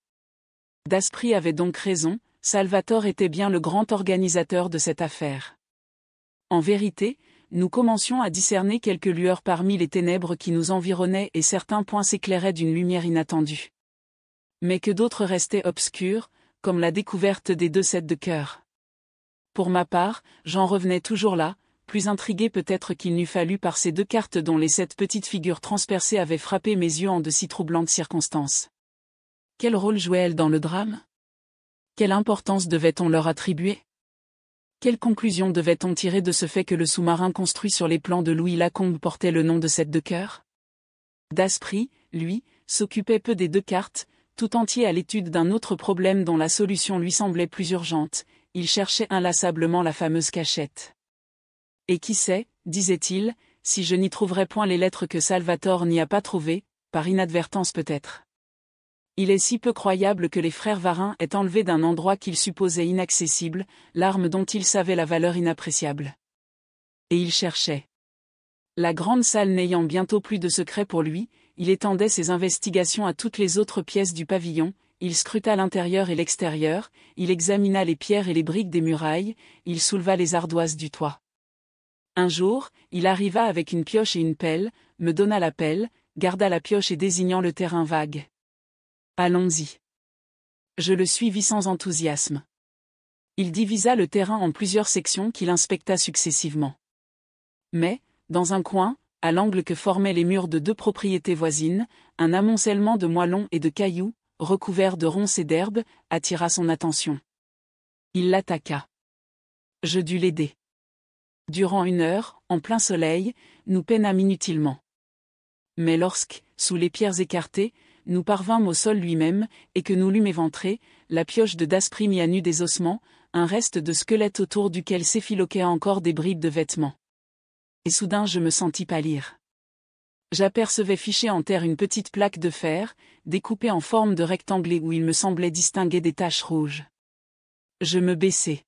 Daspry avait donc raison, Salvatore était bien le grand organisateur de cette affaire. En vérité, nous commencions à discerner quelques lueurs parmi les ténèbres qui nous environnaient et certains points s'éclairaient d'une lumière inattendue. Mais que d'autres restaient obscurs, comme la découverte des 2 sets de cœur. Pour ma part, j'en revenais toujours là, plus intrigué peut-être qu'il n'eût fallu par ces 2 cartes dont les 7 petites figures transpercées avaient frappé mes yeux en de si troublantes circonstances. Quel rôle jouaient-elles dans le drame? Quelle importance devait-on leur attribuer? Quelle conclusion devait-on tirer de ce fait que le sous-marin construit sur les plans de Louis Lacombe portait le nom de 7 de cœur? Daspry, lui, s'occupait peu des 2 cartes, tout entier à l'étude d'un autre problème dont la solution lui semblait plus urgente, il cherchait inlassablement la fameuse cachette. Et qui sait, disait-il, si je n'y trouverais point les lettres que Salvatore n'y a pas trouvées, par inadvertance peut-être. Il est si peu croyable que les frères Varin aient enlevé d'un endroit qu'ils supposaient inaccessible, l'arme dont ils savaient la valeur inappréciable. Et il cherchait. La grande salle n'ayant bientôt plus de secret pour lui, il étendait ses investigations à toutes les autres pièces du pavillon, il scruta l'intérieur et l'extérieur, il examina les pierres et les briques des murailles, il souleva les ardoises du toit. Un jour, il arriva avec une pioche et une pelle, me donna la pelle, garda la pioche et désignant le terrain vague. Allons-y. Je le suivis sans enthousiasme. Il divisa le terrain en plusieurs sections qu'il inspecta successivement. Mais, dans un coin, à l'angle que formaient les murs de 2 propriétés voisines, un amoncellement de moellons et de cailloux, recouvert de ronces et d'herbes, attira son attention. Il l'attaqua. Je dus l'aider. Durant 1 heure, en plein soleil, nous peinâmes inutilement. Mais lorsque, sous les pierres écartées, nous parvînmes au sol lui-même, et que nous l'eûmes éventré, la pioche de Daspry mit à nu des ossements, un reste de squelette autour duquel s'effiloquaient encore des bribes de vêtements. Et soudain je me sentis pâlir. J'apercevais fichée en terre une petite plaque de fer, découpée en forme de rectangle et où il me semblait distinguer des taches rouges. Je me baissai.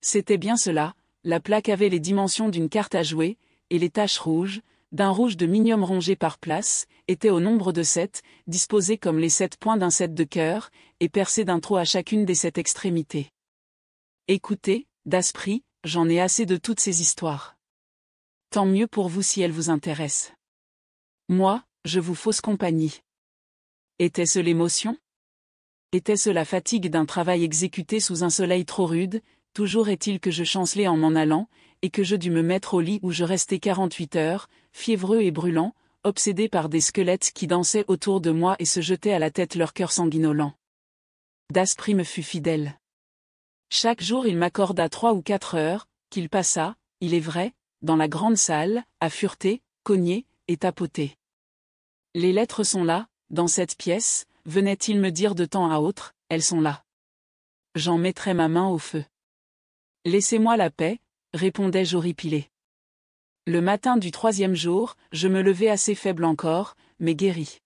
C'était bien cela, la plaque avait les dimensions d'une carte à jouer, et les taches rouges, d'un rouge de minium rongé par place, étaient au nombre de 7, disposées comme les 7 points d'un 7 de cœur, et percées d'un trou à chacune des 7 extrémités. Écoutez, Daspry, j'en ai assez de toutes ces histoires. Tant mieux pour vous si elles vous intéressent. Moi, je vous fausse compagnie. Était-ce l'émotion? Était-ce la fatigue d'un travail exécuté sous un soleil trop rude? Toujours est-il que je chancelai en m'en allant, et que je dus me mettre au lit où je restai 48 heures, fiévreux et brûlant, obsédé par des squelettes qui dansaient autour de moi et se jetaient à la tête leur cœur sanguinolent. Daspry me fut fidèle. Chaque jour il m'accorda 3 ou 4 heures, qu'il passa, il est vrai, dans la grande salle, à fureter, cogner, et tapoter. Les lettres sont là, dans cette pièce, venait-il me dire de temps à autre, elles sont là. J'en mettrai ma main au feu. Laissez-moi la paix, répondais-je horripilé. Le matin du 3e jour, je me levai assez faible encore, mais guéri.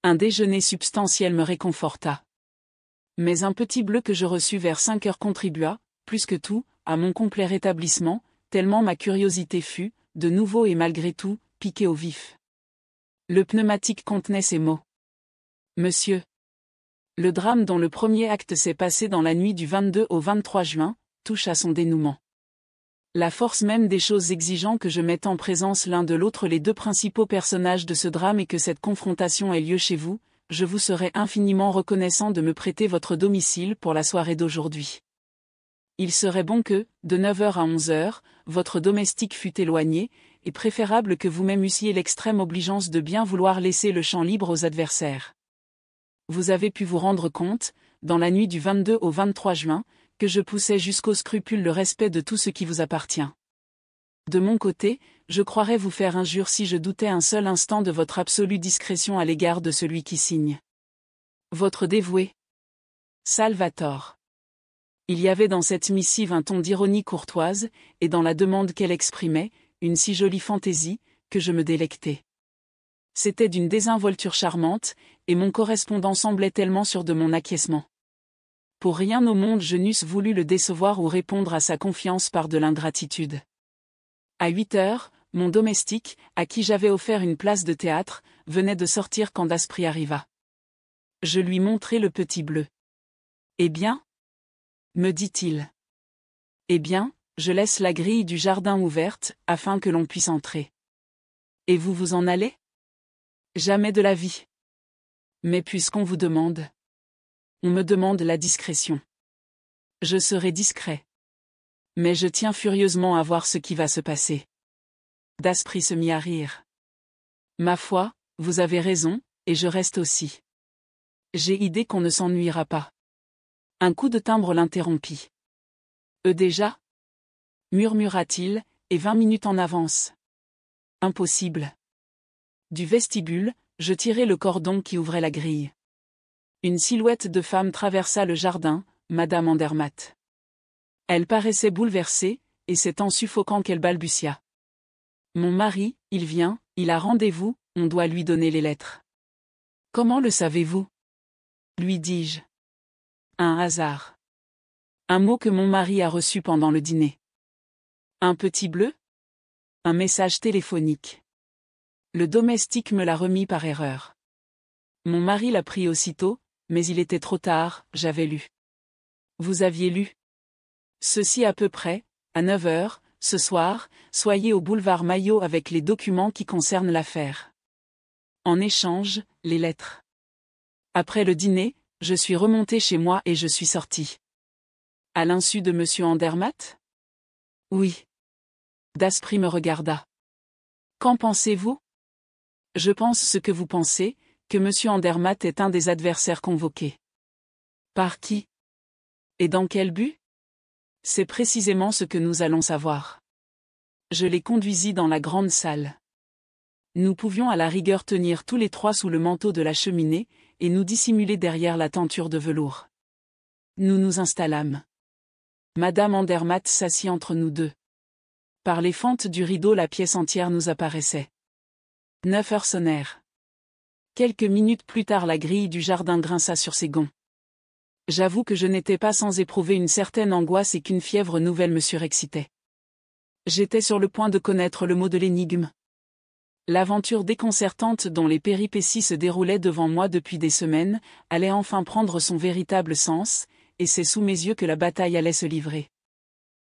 Un déjeuner substantiel me réconforta. Mais un petit bleu que je reçus vers 5 heures contribua, plus que tout, à mon complet rétablissement, tellement ma curiosité fut, de nouveau et malgré tout, piquée au vif. Le pneumatique contenait ces mots. Monsieur. Le drame dont le premier acte s'est passé dans la nuit du 22 au 23 juin, touche à son dénouement. La force même des choses exigeant que je mette en présence l'un de l'autre les deux principaux personnages de ce drame et que cette confrontation ait lieu chez vous, je vous serai infiniment reconnaissant de me prêter votre domicile pour la soirée d'aujourd'hui. Il serait bon que, de 9h à 11h, votre domestique fût éloigné, et préférable que vous-même eussiez l'extrême obligeance de bien vouloir laisser le champ libre aux adversaires. Vous avez pu vous rendre compte, dans la nuit du 22 au 23 juin, que je poussais jusqu'au scrupule le respect de tout ce qui vous appartient. De mon côté, je croirais vous faire injure si je doutais un seul instant de votre absolue discrétion à l'égard de celui qui signe. Votre dévoué. Salvatore. Il y avait dans cette missive un ton d'ironie courtoise, et dans la demande qu'elle exprimait, une si jolie fantaisie, que je me délectais. C'était d'une désinvolture charmante, et mon correspondant semblait tellement sûr de mon acquiescement. Pour rien au monde je n'eusse voulu le décevoir ou répondre à sa confiance par de l'ingratitude. À 8h, mon domestique, à qui j'avais offert une place de théâtre, venait de sortir quand Daspry arriva. Je lui montrai le petit bleu. « Eh bien ?» me dit-il. « Eh bien, je laisse la grille du jardin ouverte, afin que l'on puisse entrer. »« Et vous vous en allez ? » ?»« Jamais de la vie. »« Mais puisqu'on vous demande. »« On me demande la discrétion. »« Je serai discret. »« Mais je tiens furieusement à voir ce qui va se passer. » Daspry se mit à rire. « Ma foi, vous avez raison, et je reste aussi. J'ai idée qu'on ne s'ennuiera pas. » Un coup de timbre l'interrompit. « Déjà ?» murmura-t-il, et 20 minutes en avance. Impossible. Du vestibule, je tirai le cordon qui ouvrait la grille. Une silhouette de femme traversa le jardin, Madame Andermatt. Elle paraissait bouleversée, et c'est en suffoquant qu'elle balbutia. « Mon mari, il vient, il a rendez-vous, on doit lui donner les lettres. »« Comment le savez-vous ? » lui dis-je. Un hasard. Un mot que mon mari a reçu pendant le dîner. Un petit bleu ? Un message téléphonique. Le domestique me l'a remis par erreur. Mon mari l'a pris aussitôt, mais il était trop tard, j'avais lu. Vous aviez lu ? Ceci à peu près, à 9h, ce soir, soyez au boulevard Maillot avec les documents qui concernent l'affaire. En échange, les lettres. Après le dîner, je suis remonté chez moi et je suis sorti. À l'insu de monsieur Andermatt ? Oui. Daspry me regarda. Qu'en pensez-vous ? Je pense ce que vous pensez, que monsieur Andermatt est un des adversaires convoqués. Par qui ? Et dans quel but ? C'est précisément ce que nous allons savoir. Je les conduisis dans la grande salle. Nous pouvions à la rigueur tenir tous les trois sous le manteau de la cheminée, et nous dissimuler derrière la tenture de velours. Nous nous installâmes. Madame Andermatt s'assit entre nous deux. Par les fentes du rideau la pièce entière nous apparaissait. 9h sonnèrent. Quelques minutes plus tard la grille du jardin grinça sur ses gonds. J'avoue que je n'étais pas sans éprouver une certaine angoisse et qu'une fièvre nouvelle me surexcitait. J'étais sur le point de connaître le mot de l'énigme. L'aventure déconcertante dont les péripéties se déroulaient devant moi depuis des semaines, allait enfin prendre son véritable sens, et c'est sous mes yeux que la bataille allait se livrer.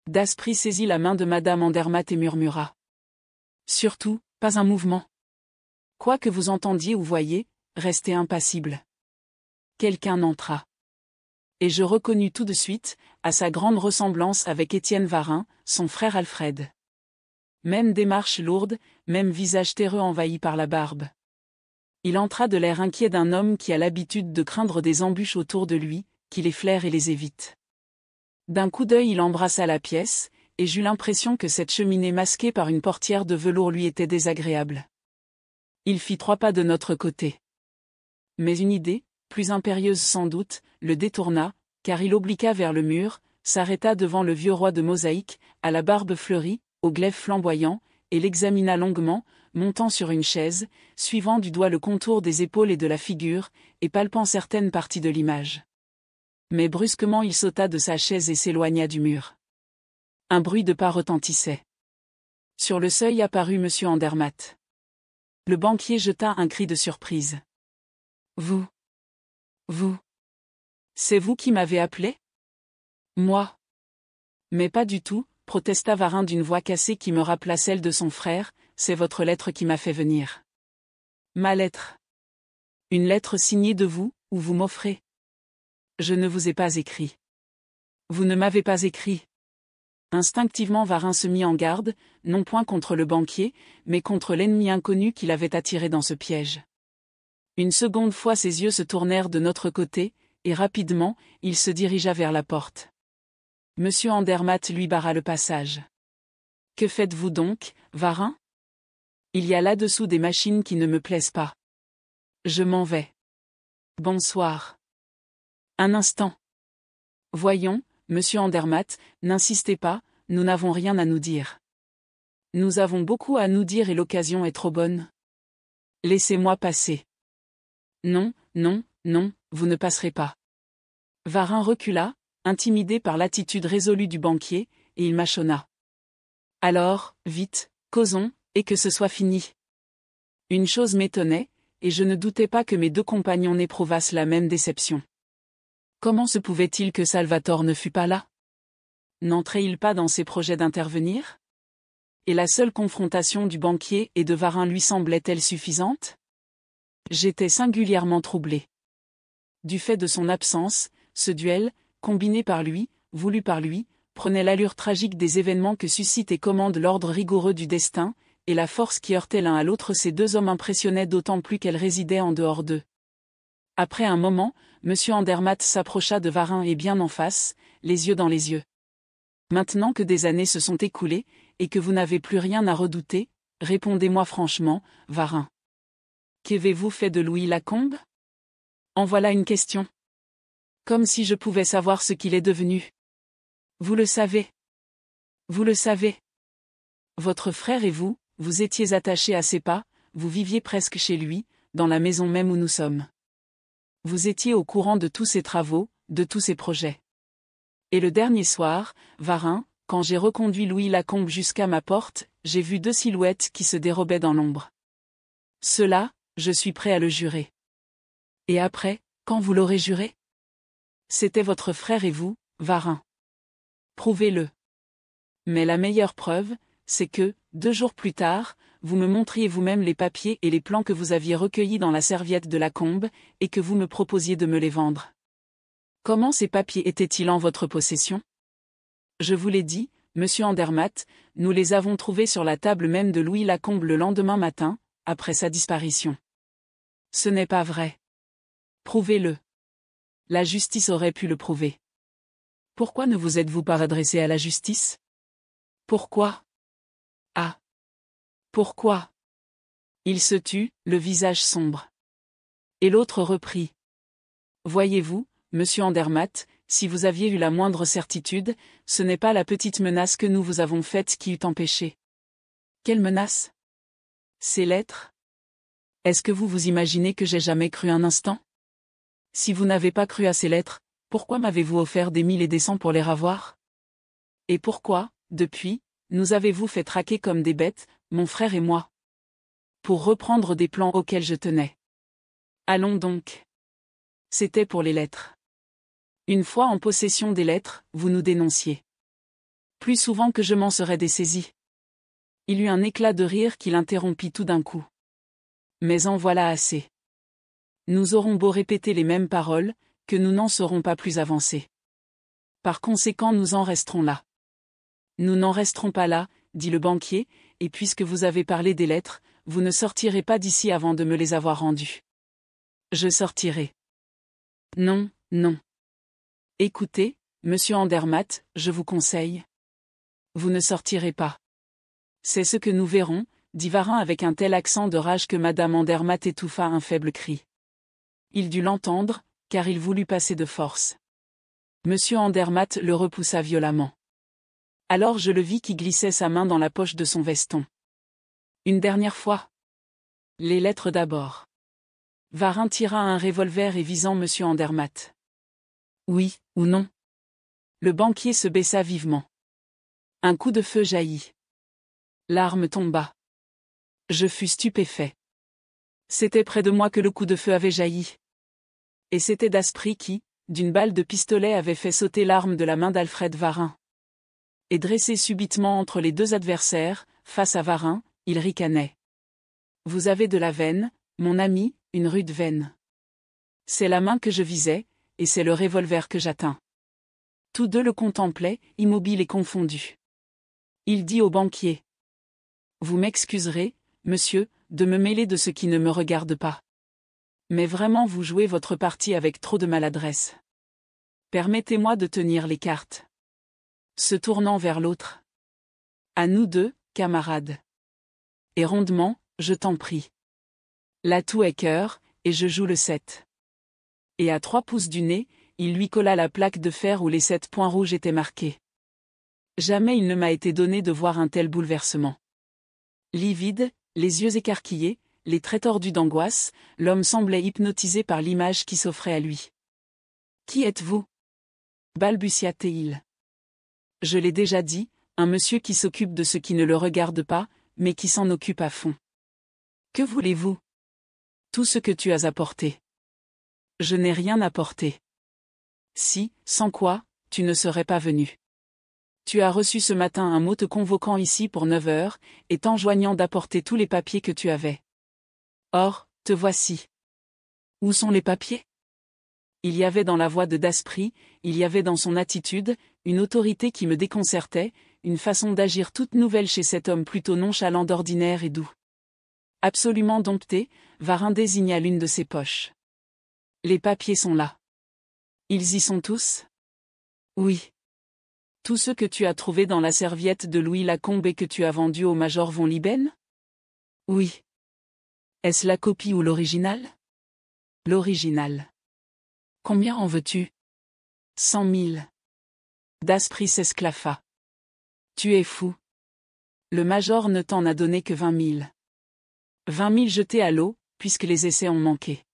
Daspry saisit la main de Madame Andermatt et murmura. Surtout, pas un mouvement. Quoi que vous entendiez ou voyiez, restez impassible. Quelqu'un entra. Et je reconnus tout de suite, à sa grande ressemblance avec Étienne Varin, son frère Alfred. Même démarche lourde, même visage terreux envahi par la barbe. Il entra de l'air inquiet d'un homme qui a l'habitude de craindre des embûches autour de lui, qui les flaire et les évite. D'un coup d'œil il embrassa la pièce, et j'eus l'impression que cette cheminée masquée par une portière de velours lui était désagréable. Il fit 3 pas de notre côté. Mais une idée, plus impérieuse sans doute, le détourna, car il obliqua vers le mur, s'arrêta devant le vieux roi de mosaïque, à la barbe fleurie, au glaive flamboyant, et l'examina longuement, montant sur une chaise, suivant du doigt le contour des épaules et de la figure, et palpant certaines parties de l'image. Mais brusquement il sauta de sa chaise et s'éloigna du mur. Un bruit de pas retentissait. Sur le seuil apparut monsieur Andermatt. Le banquier jeta un cri de surprise. Vous, C'est vous qui m'avez appelé? Moi? Mais pas du tout, protesta Varin d'une voix cassée qui me rappela celle de son frère, c'est votre lettre qui m'a fait venir. Ma lettre? Une lettre signée de vous, ou vous m'offrez? Je ne vous ai pas écrit. Vous ne m'avez pas écrit. Instinctivement Varin se mit en garde, non point contre le banquier, mais contre l'ennemi inconnu qui l'avait attiré dans ce piège. Une seconde fois ses yeux se tournèrent de notre côté, et rapidement, il se dirigea vers la porte. Monsieur Andermatt lui barra le passage. Que faites-vous donc, Varin? Il y a là-dessous des machines qui ne me plaisent pas. Je m'en vais. Bonsoir. Un instant. Voyons, monsieur Andermatt, n'insistez pas, nous n'avons rien à nous dire. Nous avons beaucoup à nous dire et l'occasion est trop bonne. Laissez-moi passer. Non, non, non, vous ne passerez pas. Varin recula, intimidé par l'attitude résolue du banquier, et il mâchonna. Alors, vite, causons, et que ce soit fini. Une chose m'étonnait, et je ne doutais pas que mes deux compagnons n'éprouvassent la même déception. Comment se pouvait-il que Salvatore ne fût pas là? N'entrait-il pas dans ses projets d'intervenir? Et la seule confrontation du banquier et de Varin lui semblait-elle suffisante? J'étais singulièrement troublé. Du fait de son absence, ce duel, combiné par lui, voulu par lui, prenait l'allure tragique des événements que suscite et commande l'ordre rigoureux du destin, et la force qui heurtait l'un à l'autre ces deux hommes impressionnait d'autant plus qu'elle résidait en dehors d'eux. Après un moment, monsieur Andermatt s'approcha de Varin et bien en face, les yeux dans les yeux. Maintenant que des années se sont écoulées, et que vous n'avez plus rien à redouter, répondez-moi franchement, Varin. Qu'avez-vous fait de Louis Lacombe? En voilà une question. Comme si je pouvais savoir ce qu'il est devenu. Vous le savez. Vous le savez. Votre frère et vous, vous étiez attachés à ses pas, vous viviez presque chez lui, dans la maison même où nous sommes. Vous étiez au courant de tous ses travaux, de tous ses projets. Et le dernier soir, Varin, quand j'ai reconduit Louis Lacombe jusqu'à ma porte, j'ai vu deux silhouettes qui se dérobaient dans l'ombre. Cela, je suis prêt à le jurer. Et après, quand vous l'aurez juré? C'était votre frère et vous, Varin. Prouvez-le. Mais la meilleure preuve, c'est que, 2 jours plus tard, vous me montriez vous-même les papiers et les plans que vous aviez recueillis dans la serviette de Lacombe, et que vous me proposiez de me les vendre. Comment ces papiers étaient-ils en votre possession? Je vous l'ai dit, monsieur Andermatt, nous les avons trouvés sur la table même de Louis Lacombe le lendemain matin, après sa disparition. Ce n'est pas vrai. Prouvez-le. La justice aurait pu le prouver. Pourquoi ne vous êtes-vous pas adressé à la justice? Pourquoi? Ah. Pourquoi? Il se tut, le visage sombre. Et l'autre reprit. Voyez-vous, monsieur Andermatt, si vous aviez eu la moindre certitude, ce n'est pas la petite menace que nous vous avons faite qui eût empêché. Quelle menace? Ces lettres? Est-ce que vous vous imaginez que j'ai jamais cru un instant? Si vous n'avez pas cru à ces lettres, pourquoi m'avez-vous offert des 1000 et des 100 pour les ravoir? Et pourquoi, depuis, nous avez-vous fait traquer comme des bêtes, mon frère et moi? Pour reprendre des plans auxquels je tenais. Allons donc. C'était pour les lettres. Une fois en possession des lettres, vous nous dénonciez. Plus souvent que je m'en serais dessaisi. Il eut un éclat de rire qui l'interrompit tout d'un coup. Mais en voilà assez. Nous aurons beau répéter les mêmes paroles, que nous n'en serons pas plus avancés. Par conséquent nous en resterons là. Nous n'en resterons pas là, dit le banquier, et puisque vous avez parlé des lettres, vous ne sortirez pas d'ici avant de me les avoir rendues. Je sortirai. Non, non. Écoutez, monsieur Andermatt, je vous conseille. Vous ne sortirez pas. C'est ce que nous verrons, dit Varin avec un tel accent de rage que madame Andermatt étouffa un faible cri. Il dut l'entendre, car il voulut passer de force. Monsieur Andermatt le repoussa violemment. Alors je le vis qui glissait sa main dans la poche de son veston. Une dernière fois. Les lettres d'abord. Varin tira un revolver et visant monsieur Andermatt. Oui, ou non? Le banquier se baissa vivement. Un coup de feu jaillit. L'arme tomba. Je fus stupéfait. C'était près de moi que le coup de feu avait jailli. Et c'était Daspry qui, d'une balle de pistolet avait fait sauter l'arme de la main d'Alfred Varin. Et dressé subitement entre les deux adversaires, face à Varin, il ricanait. Vous avez de la veine, mon ami, une rude veine. C'est la main que je visais, et c'est le revolver que j'atteins. Tous deux le contemplaient, immobiles et confondus. Il dit au banquier. Vous m'excuserez, monsieur, de me mêler de ce qui ne me regarde pas. Mais vraiment vous jouez votre partie avec trop de maladresse. Permettez-moi de tenir les cartes. Se tournant vers l'autre. À nous deux, camarades. Et rondement, je t'en prie. L'atout est cœur, et je joue le 7. Et à 3 pouces du nez, il lui colla la plaque de fer où les 7 points rouges étaient marqués. Jamais il ne m'a été donné de voir un tel bouleversement. Livide, les yeux écarquillés, les traits tordus d'angoisse, l'homme semblait hypnotisé par l'image qui s'offrait à lui. « Qui êtes-vous » balbutia-t-il. « Je l'ai déjà dit, un monsieur qui s'occupe de ce qui ne le regarde pas, mais qui s'en occupe à fond. Que voulez-vous ? Tout ce que tu as apporté. Je n'ai rien apporté. Si, sans quoi, tu ne serais pas venu. Tu as reçu ce matin un mot te convoquant ici pour 9 heures, et t'enjoignant d'apporter tous les papiers que tu avais. Or, te voici. Où sont les papiers ? Il y avait dans la voix de Daspry, il y avait dans son attitude, une autorité qui me déconcertait, une façon d'agir toute nouvelle chez cet homme plutôt nonchalant d'ordinaire et doux. Absolument dompté, Varin désigna l'une de ses poches. Les papiers sont là. Ils y sont tous ? Oui. Tous ceux que tu as trouvés dans la serviette de Louis Lacombe et que tu as vendus au major von Lieben ? Oui. Est-ce la copie ou l'original ? L'original. Combien en veux-tu ? 100 000. Daspry s'esclaffa. Tu es fou. Le major ne t'en a donné que 20 000. 20 000 jetés à l'eau, puisque les essais ont manqué.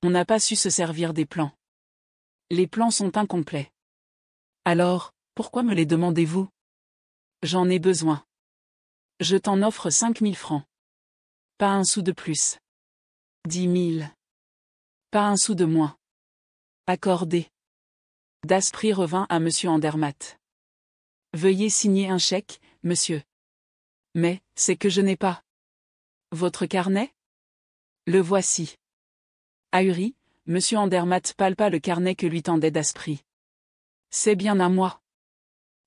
On n'a pas su se servir des plans. Les plans sont incomplets. Alors, pourquoi me les demandez-vous ? J'en ai besoin. Je t'en offre 5 000 francs. Pas un sou de plus. 10 000. Pas un sou de moins. Accordé. Daspry revint à monsieur Andermatt. Veuillez signer un chèque, monsieur. Mais, c'est que je n'ai pas. Votre carnet ? Le voici. Ahuri, monsieur Andermatt palpa le carnet que lui tendait Daspry. C'est bien à moi.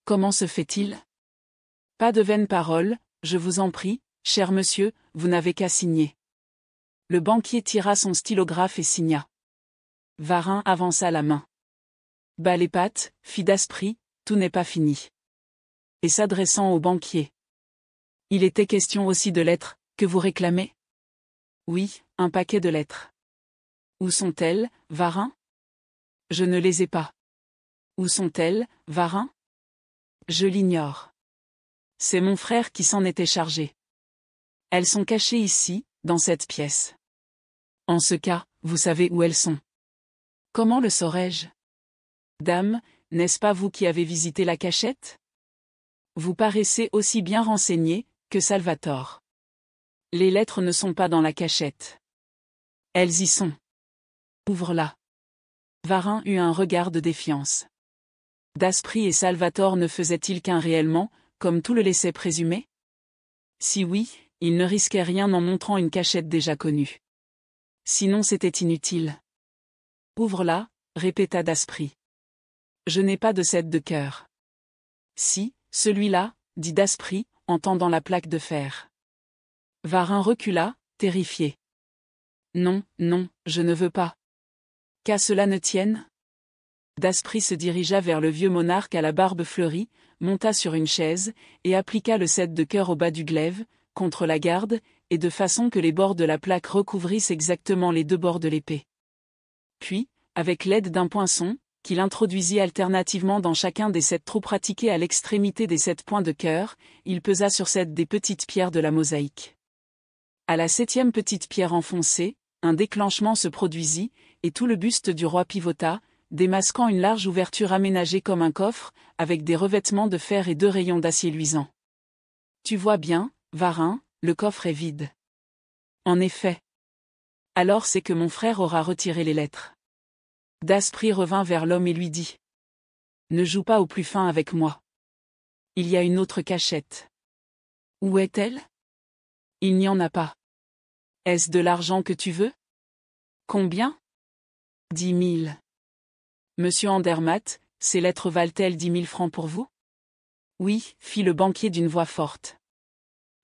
Comment se fait-il ? Pas de vaines paroles, je vous en prie, cher monsieur, vous n'avez qu'à signer. Le banquier tira son stylographe et signa. Varin avança la main. Bas les pattes, fit Daspry, tout n'est pas fini. Et s'adressant au banquier. Il était question aussi de lettres, que vous réclamez ? Oui, un paquet de lettres. Où sont-elles, Varin ? Je ne les ai pas. Où sont-elles, Varin ? Je l'ignore. C'est mon frère qui s'en était chargé. Elles sont cachées ici, dans cette pièce. En ce cas, vous savez où elles sont. Comment le saurais-je ? Dame, n'est-ce pas vous qui avez visité la cachette ? Vous paraissez aussi bien renseigné que Salvatore. Les lettres ne sont pas dans la cachette. Elles y sont. Ouvre-la. Varin eut un regard de défiance. Daspry et Salvatore ne faisaient-ils qu'un réellement, comme tout le laissait présumer ? Si oui, ils ne risquaient rien en montrant une cachette déjà connue. Sinon c'était inutile. Ouvre-la, répéta Daspry. Je n'ai pas de 7 de cœur. Si, celui-là, dit Daspry, en tendant la plaque de fer. Varin recula, terrifié. Non, non, je ne veux pas. Qu'à cela ne tienne ? Daspry se dirigea vers le vieux monarque à la barbe fleurie, monta sur une chaise, et appliqua le 7 de cœur au bas du glaive, contre la garde, et de façon que les bords de la plaque recouvrissent exactement les 2 bords de l'épée. Puis, avec l'aide d'un poinçon, qu'il introduisit alternativement dans chacun des 7 trous pratiqués à l'extrémité des 7 points de cœur, il pesa sur 7 des petites pierres de la mosaïque. À la 7e petite pierre enfoncée, un déclenchement se produisit, et tout le buste du roi pivota, démasquant une large ouverture aménagée comme un coffre, avec des revêtements de fer et 2 rayons d'acier luisant. Tu vois bien, Varin, le coffre est vide. En effet. Alors c'est que mon frère aura retiré les lettres. Daspry revint vers l'homme et lui dit. Ne joue pas au plus fin avec moi. Il y a une autre cachette. Où est-elle? Il n'y en a pas. Est-ce de l'argent que tu veux? Combien? 10 000. Monsieur Andermatt, ces lettres valent-elles 10 000 francs pour vous? Oui, fit le banquier d'une voix forte.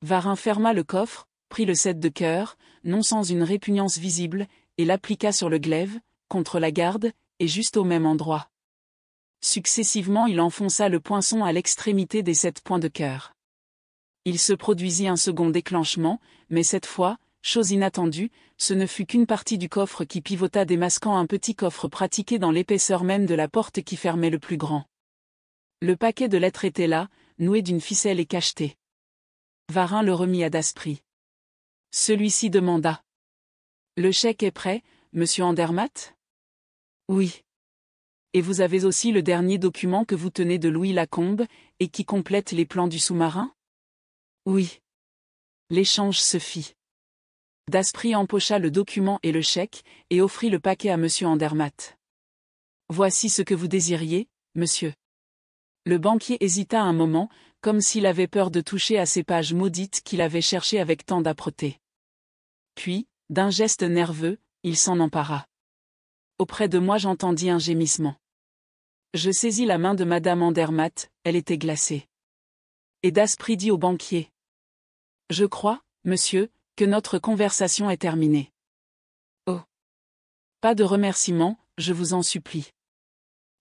Varin ferma le coffre, prit le 7 de cœur, non sans une répugnance visible, et l'appliqua sur le glaive, contre la garde, et juste au même endroit. Successivement il enfonça le poinçon à l'extrémité des 7 points de cœur. Il se produisit un second déclenchement, mais cette fois, chose inattendue, ce ne fut qu'une partie du coffre qui pivota démasquant un petit coffre pratiqué dans l'épaisseur même de la porte qui fermait le plus grand. Le paquet de lettres était là, noué d'une ficelle et cacheté. Varin le remit à Daspry. Celui-ci demanda. Le chèque est prêt, monsieur Andermatt? Oui. Et vous avez aussi le dernier document que vous tenez de Louis Lacombe, et qui complète les plans du sous-marin? Oui. L'échange se fit. Daspry empocha le document et le chèque, et offrit le paquet à monsieur Andermatt. Voici ce que vous désiriez, monsieur. Le banquier hésita un moment, comme s'il avait peur de toucher à ces pages maudites qu'il avait cherchées avec tant d'âpreté. Puis, d'un geste nerveux, il s'en empara. Auprès de moi j'entendis un gémissement. Je saisis la main de madame Andermatt, elle était glacée. Et Daspry dit au banquier. Je crois, monsieur, que notre conversation est terminée. Oh. Pas de remerciements, je vous en supplie.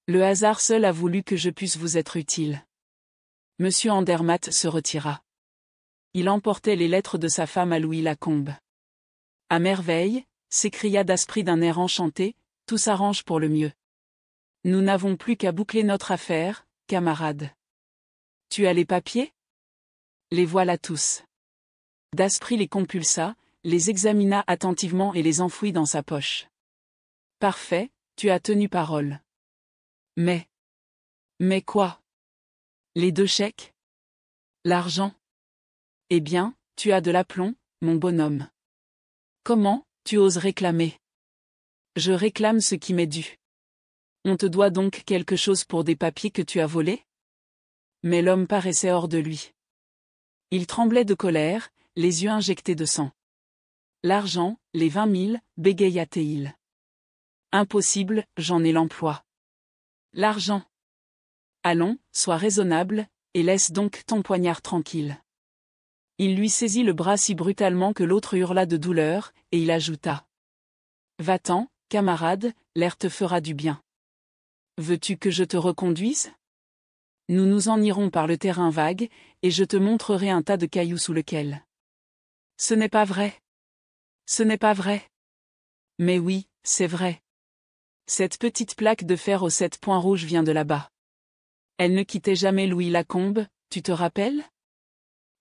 Le hasard seul a voulu que je puisse vous être utile. Monsieur Andermatt se retira. Il emportait les lettres de sa femme à Louis Lacombe. À merveille, s'écria Daspry d'un air enchanté, tout s'arrange pour le mieux. Nous n'avons plus qu'à boucler notre affaire, camarade. Tu as les papiers? Les voilà tous. Daspry les compulsa, les examina attentivement et les enfouit dans sa poche. Parfait, tu as tenu parole. Mais quoi? Les 2 chèques? L'argent? Eh bien, tu as de l'aplomb, mon bonhomme. Comment, tu oses réclamer? Je réclame ce qui m'est dû. On te doit donc quelque chose pour des papiers que tu as volés? Mais l'homme paraissait hors de lui. Il tremblait de colère, les yeux injectés de sang. L'argent, les 20 000, bégaya-t-il. Impossible, j'en ai l'emploi. L'argent. Allons, sois raisonnable, et laisse donc ton poignard tranquille. Il lui saisit le bras si brutalement que l'autre hurla de douleur, et il ajouta. Va-t'en, camarade, l'air te fera du bien. Veux-tu que je te reconduise? Nous nous en irons par le terrain vague, et je te montrerai un tas de cailloux sous lequel. Ce n'est pas vrai. Ce n'est pas vrai. Mais oui, c'est vrai. Cette petite plaque de fer aux 7 points rouges vient de là-bas. Elle ne quittait jamais Louis Lacombe, tu te rappelles?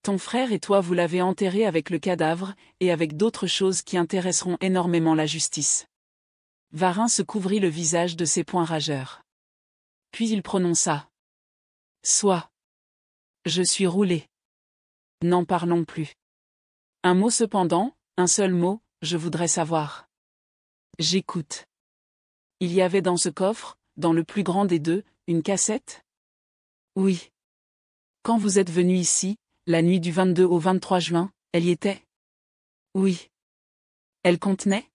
Ton frère et toi vous l'avez enterré avec le cadavre, et avec d'autres choses qui intéresseront énormément la justice. Varin se couvrit le visage de ses poings rageurs. Puis il prononça. Soit. Je suis roulé. N'en parlons plus. Un mot cependant, un seul mot, je voudrais savoir. J'écoute. Il y avait dans ce coffre, dans le plus grand des 2, une cassette? Oui. Quand vous êtes venu ici, la nuit du 22 au 23 juin, elle y était? Oui. Elle contenait?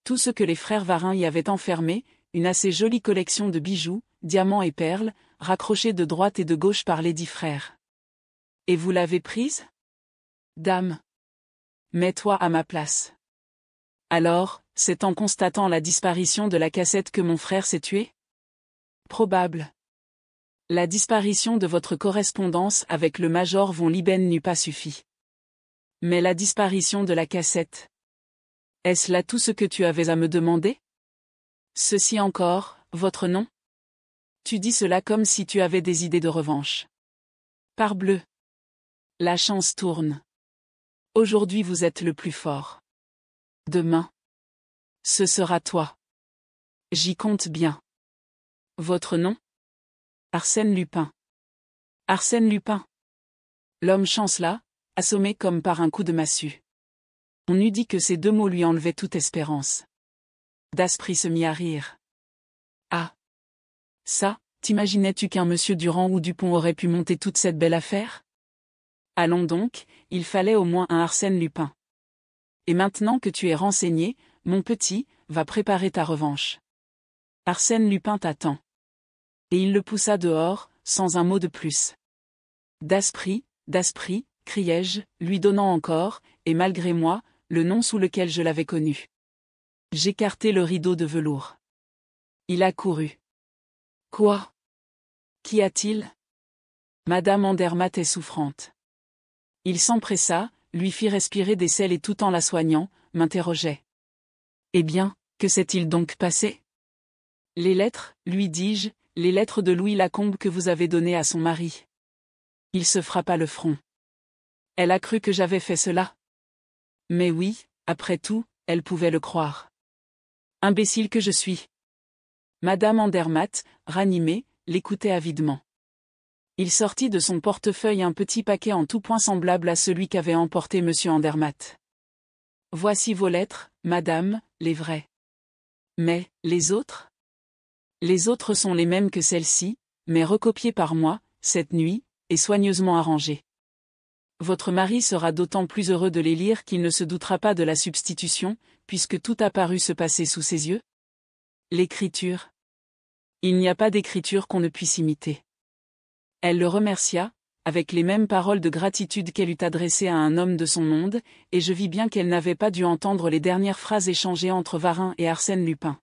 Tout ce que les frères Varin y avaient enfermé, une assez jolie collection de bijoux, diamants et perles, raccrochés de droite et de gauche par les 10 frères. Et vous l'avez prise? Dame. Mets-toi à ma place. Alors, c'est en constatant la disparition de la cassette que mon frère s'est tué? Probable. La disparition de votre correspondance avec le major von Lieben n'eût pas suffi. Mais la disparition de la cassette. Est-ce là tout ce que tu avais à me demander? Ceci encore, votre nom? Tu dis cela comme si tu avais des idées de revanche. Parbleu. La chance tourne. Aujourd'hui vous êtes le plus fort. Demain. Ce sera toi. J'y compte bien. Votre nom? Arsène Lupin. Arsène Lupin. L'homme chancela, assommé comme par un coup de massue. On eût dit que ces 2 mots lui enlevaient toute espérance. Daspry se mit à rire. Ah. Ça, t'imaginais-tu qu'un monsieur Durand ou Dupont aurait pu monter toute cette belle affaire? Allons donc, il fallait au moins un Arsène Lupin. Et maintenant que tu es renseigné, mon petit, va préparer ta revanche. Arsène Lupin t'attend. Et il le poussa dehors, sans un mot de plus. Daspry, Daspry, criai-je, lui donnant encore, et malgré moi, le nom sous lequel je l'avais connu. J'écartai le rideau de velours. Il accourut. Quoi? Qu'y a-t-il? Madame Andermatt est souffrante. Il s'empressa, lui fit respirer des sels et tout en la soignant, m'interrogeait. Eh bien, que s'est-il donc passé? Les lettres, lui dis-je, les lettres de Louis Lacombe que vous avez données à son mari. Il se frappa le front. Elle a cru que j'avais fait cela. Mais oui, après tout, elle pouvait le croire. Imbécile que je suis. Madame Andermatt, ranimée, l'écoutait avidement. Il sortit de son portefeuille un petit paquet en tout point semblable à celui qu'avait emporté monsieur Andermatt. Voici vos lettres, madame, les vraies. Mais, les autres? Les autres sont les mêmes que celles-ci, mais recopiées par moi, cette nuit, et soigneusement arrangées. Votre mari sera d'autant plus heureux de les lire qu'il ne se doutera pas de la substitution, puisque tout a paru se passer sous ses yeux. L'écriture. Il n'y a pas d'écriture qu'on ne puisse imiter. Elle le remercia, avec les mêmes paroles de gratitude qu'elle eût adressées à un homme de son monde, et je vis bien qu'elle n'avait pas dû entendre les dernières phrases échangées entre Varin et Arsène Lupin.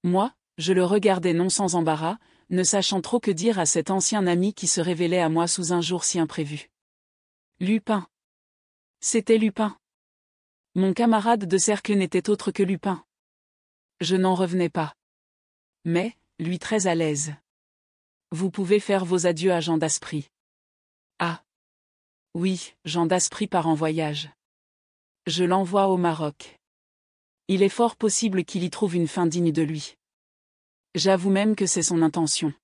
Moi, je le regardais non sans embarras, ne sachant trop que dire à cet ancien ami qui se révélait à moi sous un jour si imprévu. Lupin. C'était Lupin. Mon camarade de cercle n'était autre que Lupin. Je n'en revenais pas. Mais, lui très à l'aise. Vous pouvez faire vos adieux à Jean Daspry. Ah. Oui, Jean Daspry part en voyage. Je l'envoie au Maroc. Il est fort possible qu'il y trouve une fin digne de lui. J'avoue même que c'est son intention.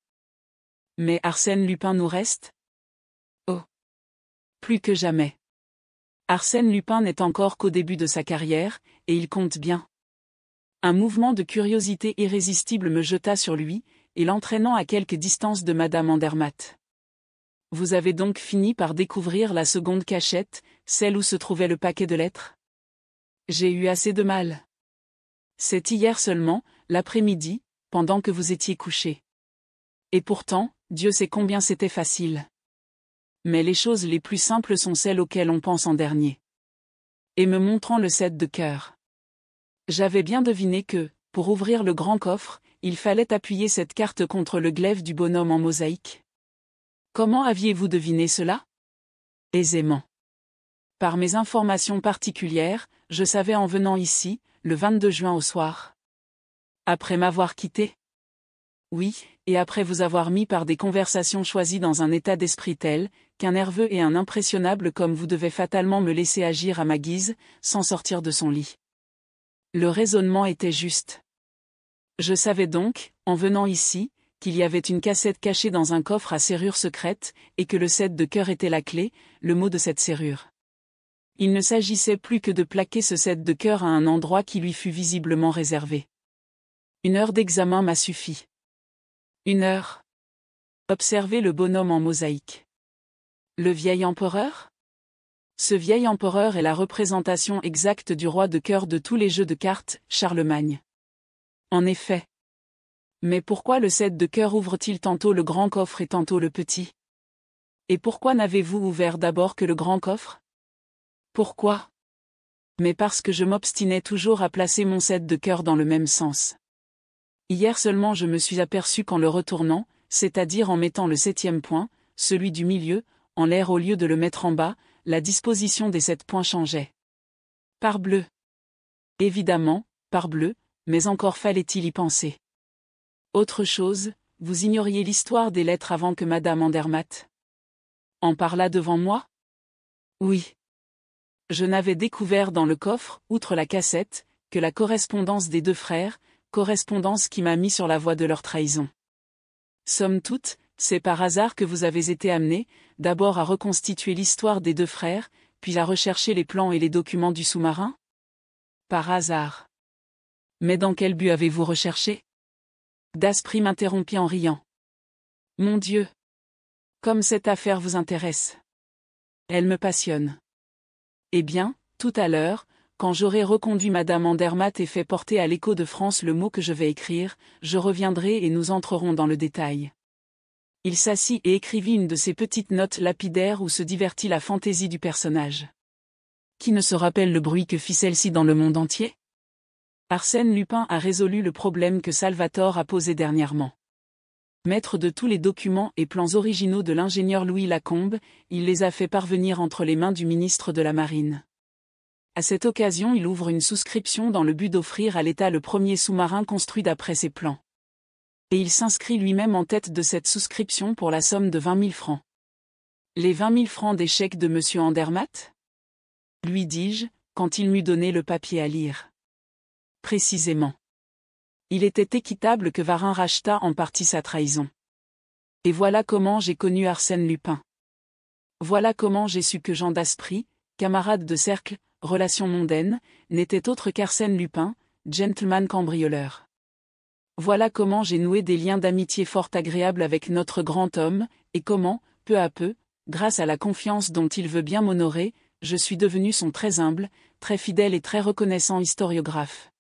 Mais Arsène Lupin nous reste? Oh. Plus que jamais. Arsène Lupin n'est encore qu'au début de sa carrière, et il compte bien. Un mouvement de curiosité irrésistible me jeta sur lui, et l'entraînant à quelque distance de Madame Andermatt. Vous avez donc fini par découvrir la seconde cachette, celle où se trouvait le paquet de lettres? J'ai eu assez de mal. C'est hier seulement, l'après-midi, pendant que vous étiez couché. Et pourtant, Dieu sait combien c'était facile. Mais les choses les plus simples sont celles auxquelles on pense en dernier. Et me montrant le 7 de cœur. J'avais bien deviné que, pour ouvrir le grand coffre, il fallait appuyer cette carte contre le glaive du bonhomme en mosaïque. Comment aviez-vous deviné cela? Aisément. Par mes informations particulières, je savais en venant ici, le 22 juin au soir. Après m'avoir quitté? Oui, et après vous avoir mis par des conversations choisies dans un état d'esprit tel, qu'un nerveux et un impressionnable comme vous devez fatalement me laisser agir à ma guise, sans sortir de son lit. Le raisonnement était juste. Je savais donc, en venant ici, qu'il y avait une cassette cachée dans un coffre à serrure secrète, et que le 7 de cœur était la clé, le mot de cette serrure. Il ne s'agissait plus que de plaquer ce 7 de cœur à un endroit qui lui fut visiblement réservé. 1 heure d'examen m'a suffi. 1 heure. Observez le bonhomme en mosaïque. Le vieil empereur? Ce vieil empereur est la représentation exacte du roi de cœur de tous les jeux de cartes, Charlemagne. En effet. Mais pourquoi le 7 de cœur ouvre-t-il tantôt le grand coffre et tantôt le petit? Et pourquoi n'avez-vous ouvert d'abord que le grand coffre? Pourquoi? Mais parce que je m'obstinais toujours à placer mon 7 de cœur dans le même sens. Hier seulement je me suis aperçu qu'en le retournant, c'est-à-dire en mettant le 7e point, celui du milieu, en l'air au lieu de le mettre en bas, la disposition des 7 points changeait. Parbleu. Évidemment, parbleu, mais encore fallait-il y penser. Autre chose, vous ignoriez l'histoire des lettres avant que Madame Andermatt en parlât devant moi? Oui. Je n'avais découvert dans le coffre, outre la cassette, que la correspondance des 2 frères, correspondance qui m'a mis sur la voie de leur trahison. Somme toute, c'est par hasard que vous avez été amené, d'abord à reconstituer l'histoire des 2 frères, puis à rechercher les plans et les documents du sous-marin? Par hasard. Mais dans quel but avez-vous recherché? Daspry m'interrompit en riant. Mon Dieu! Comme cette affaire vous intéresse. Elle me passionne. Eh bien, tout à l'heure, quand j'aurai reconduit Madame Andermatt et fait porter à l'Écho de France le mot que je vais écrire, je reviendrai et nous entrerons dans le détail. Il s'assit et écrivit une de ces petites notes lapidaires où se divertit la fantaisie du personnage. Qui ne se rappelle le bruit que fit celle-ci dans le monde entier? Arsène Lupin a résolu le problème que Salvatore a posé dernièrement. Maître de tous les documents et plans originaux de l'ingénieur Louis Lacombe, il les a fait parvenir entre les mains du ministre de la Marine. À cette occasion, il ouvre une souscription dans le but d'offrir à l'État le premier sous-marin construit d'après ses plans. Et il s'inscrit lui-même en tête de cette souscription pour la somme de 20 000 francs. Les 20 000 francs des chèques de M. Andermatt? Lui dis-je, quand il m'eut donné le papier à lire. Précisément. Il était équitable que Varin rachetât en partie sa trahison. Et voilà comment j'ai connu Arsène Lupin. Voilà comment j'ai su que Jean Daspry, camarade de cercle, relation mondaine, n'était autre qu'Arsène Lupin, gentleman cambrioleur. Voilà comment j'ai noué des liens d'amitié fort agréables avec notre grand homme, et comment, peu à peu, grâce à la confiance dont il veut bien m'honorer, je suis devenu son très humble, très fidèle et très reconnaissant historiographe.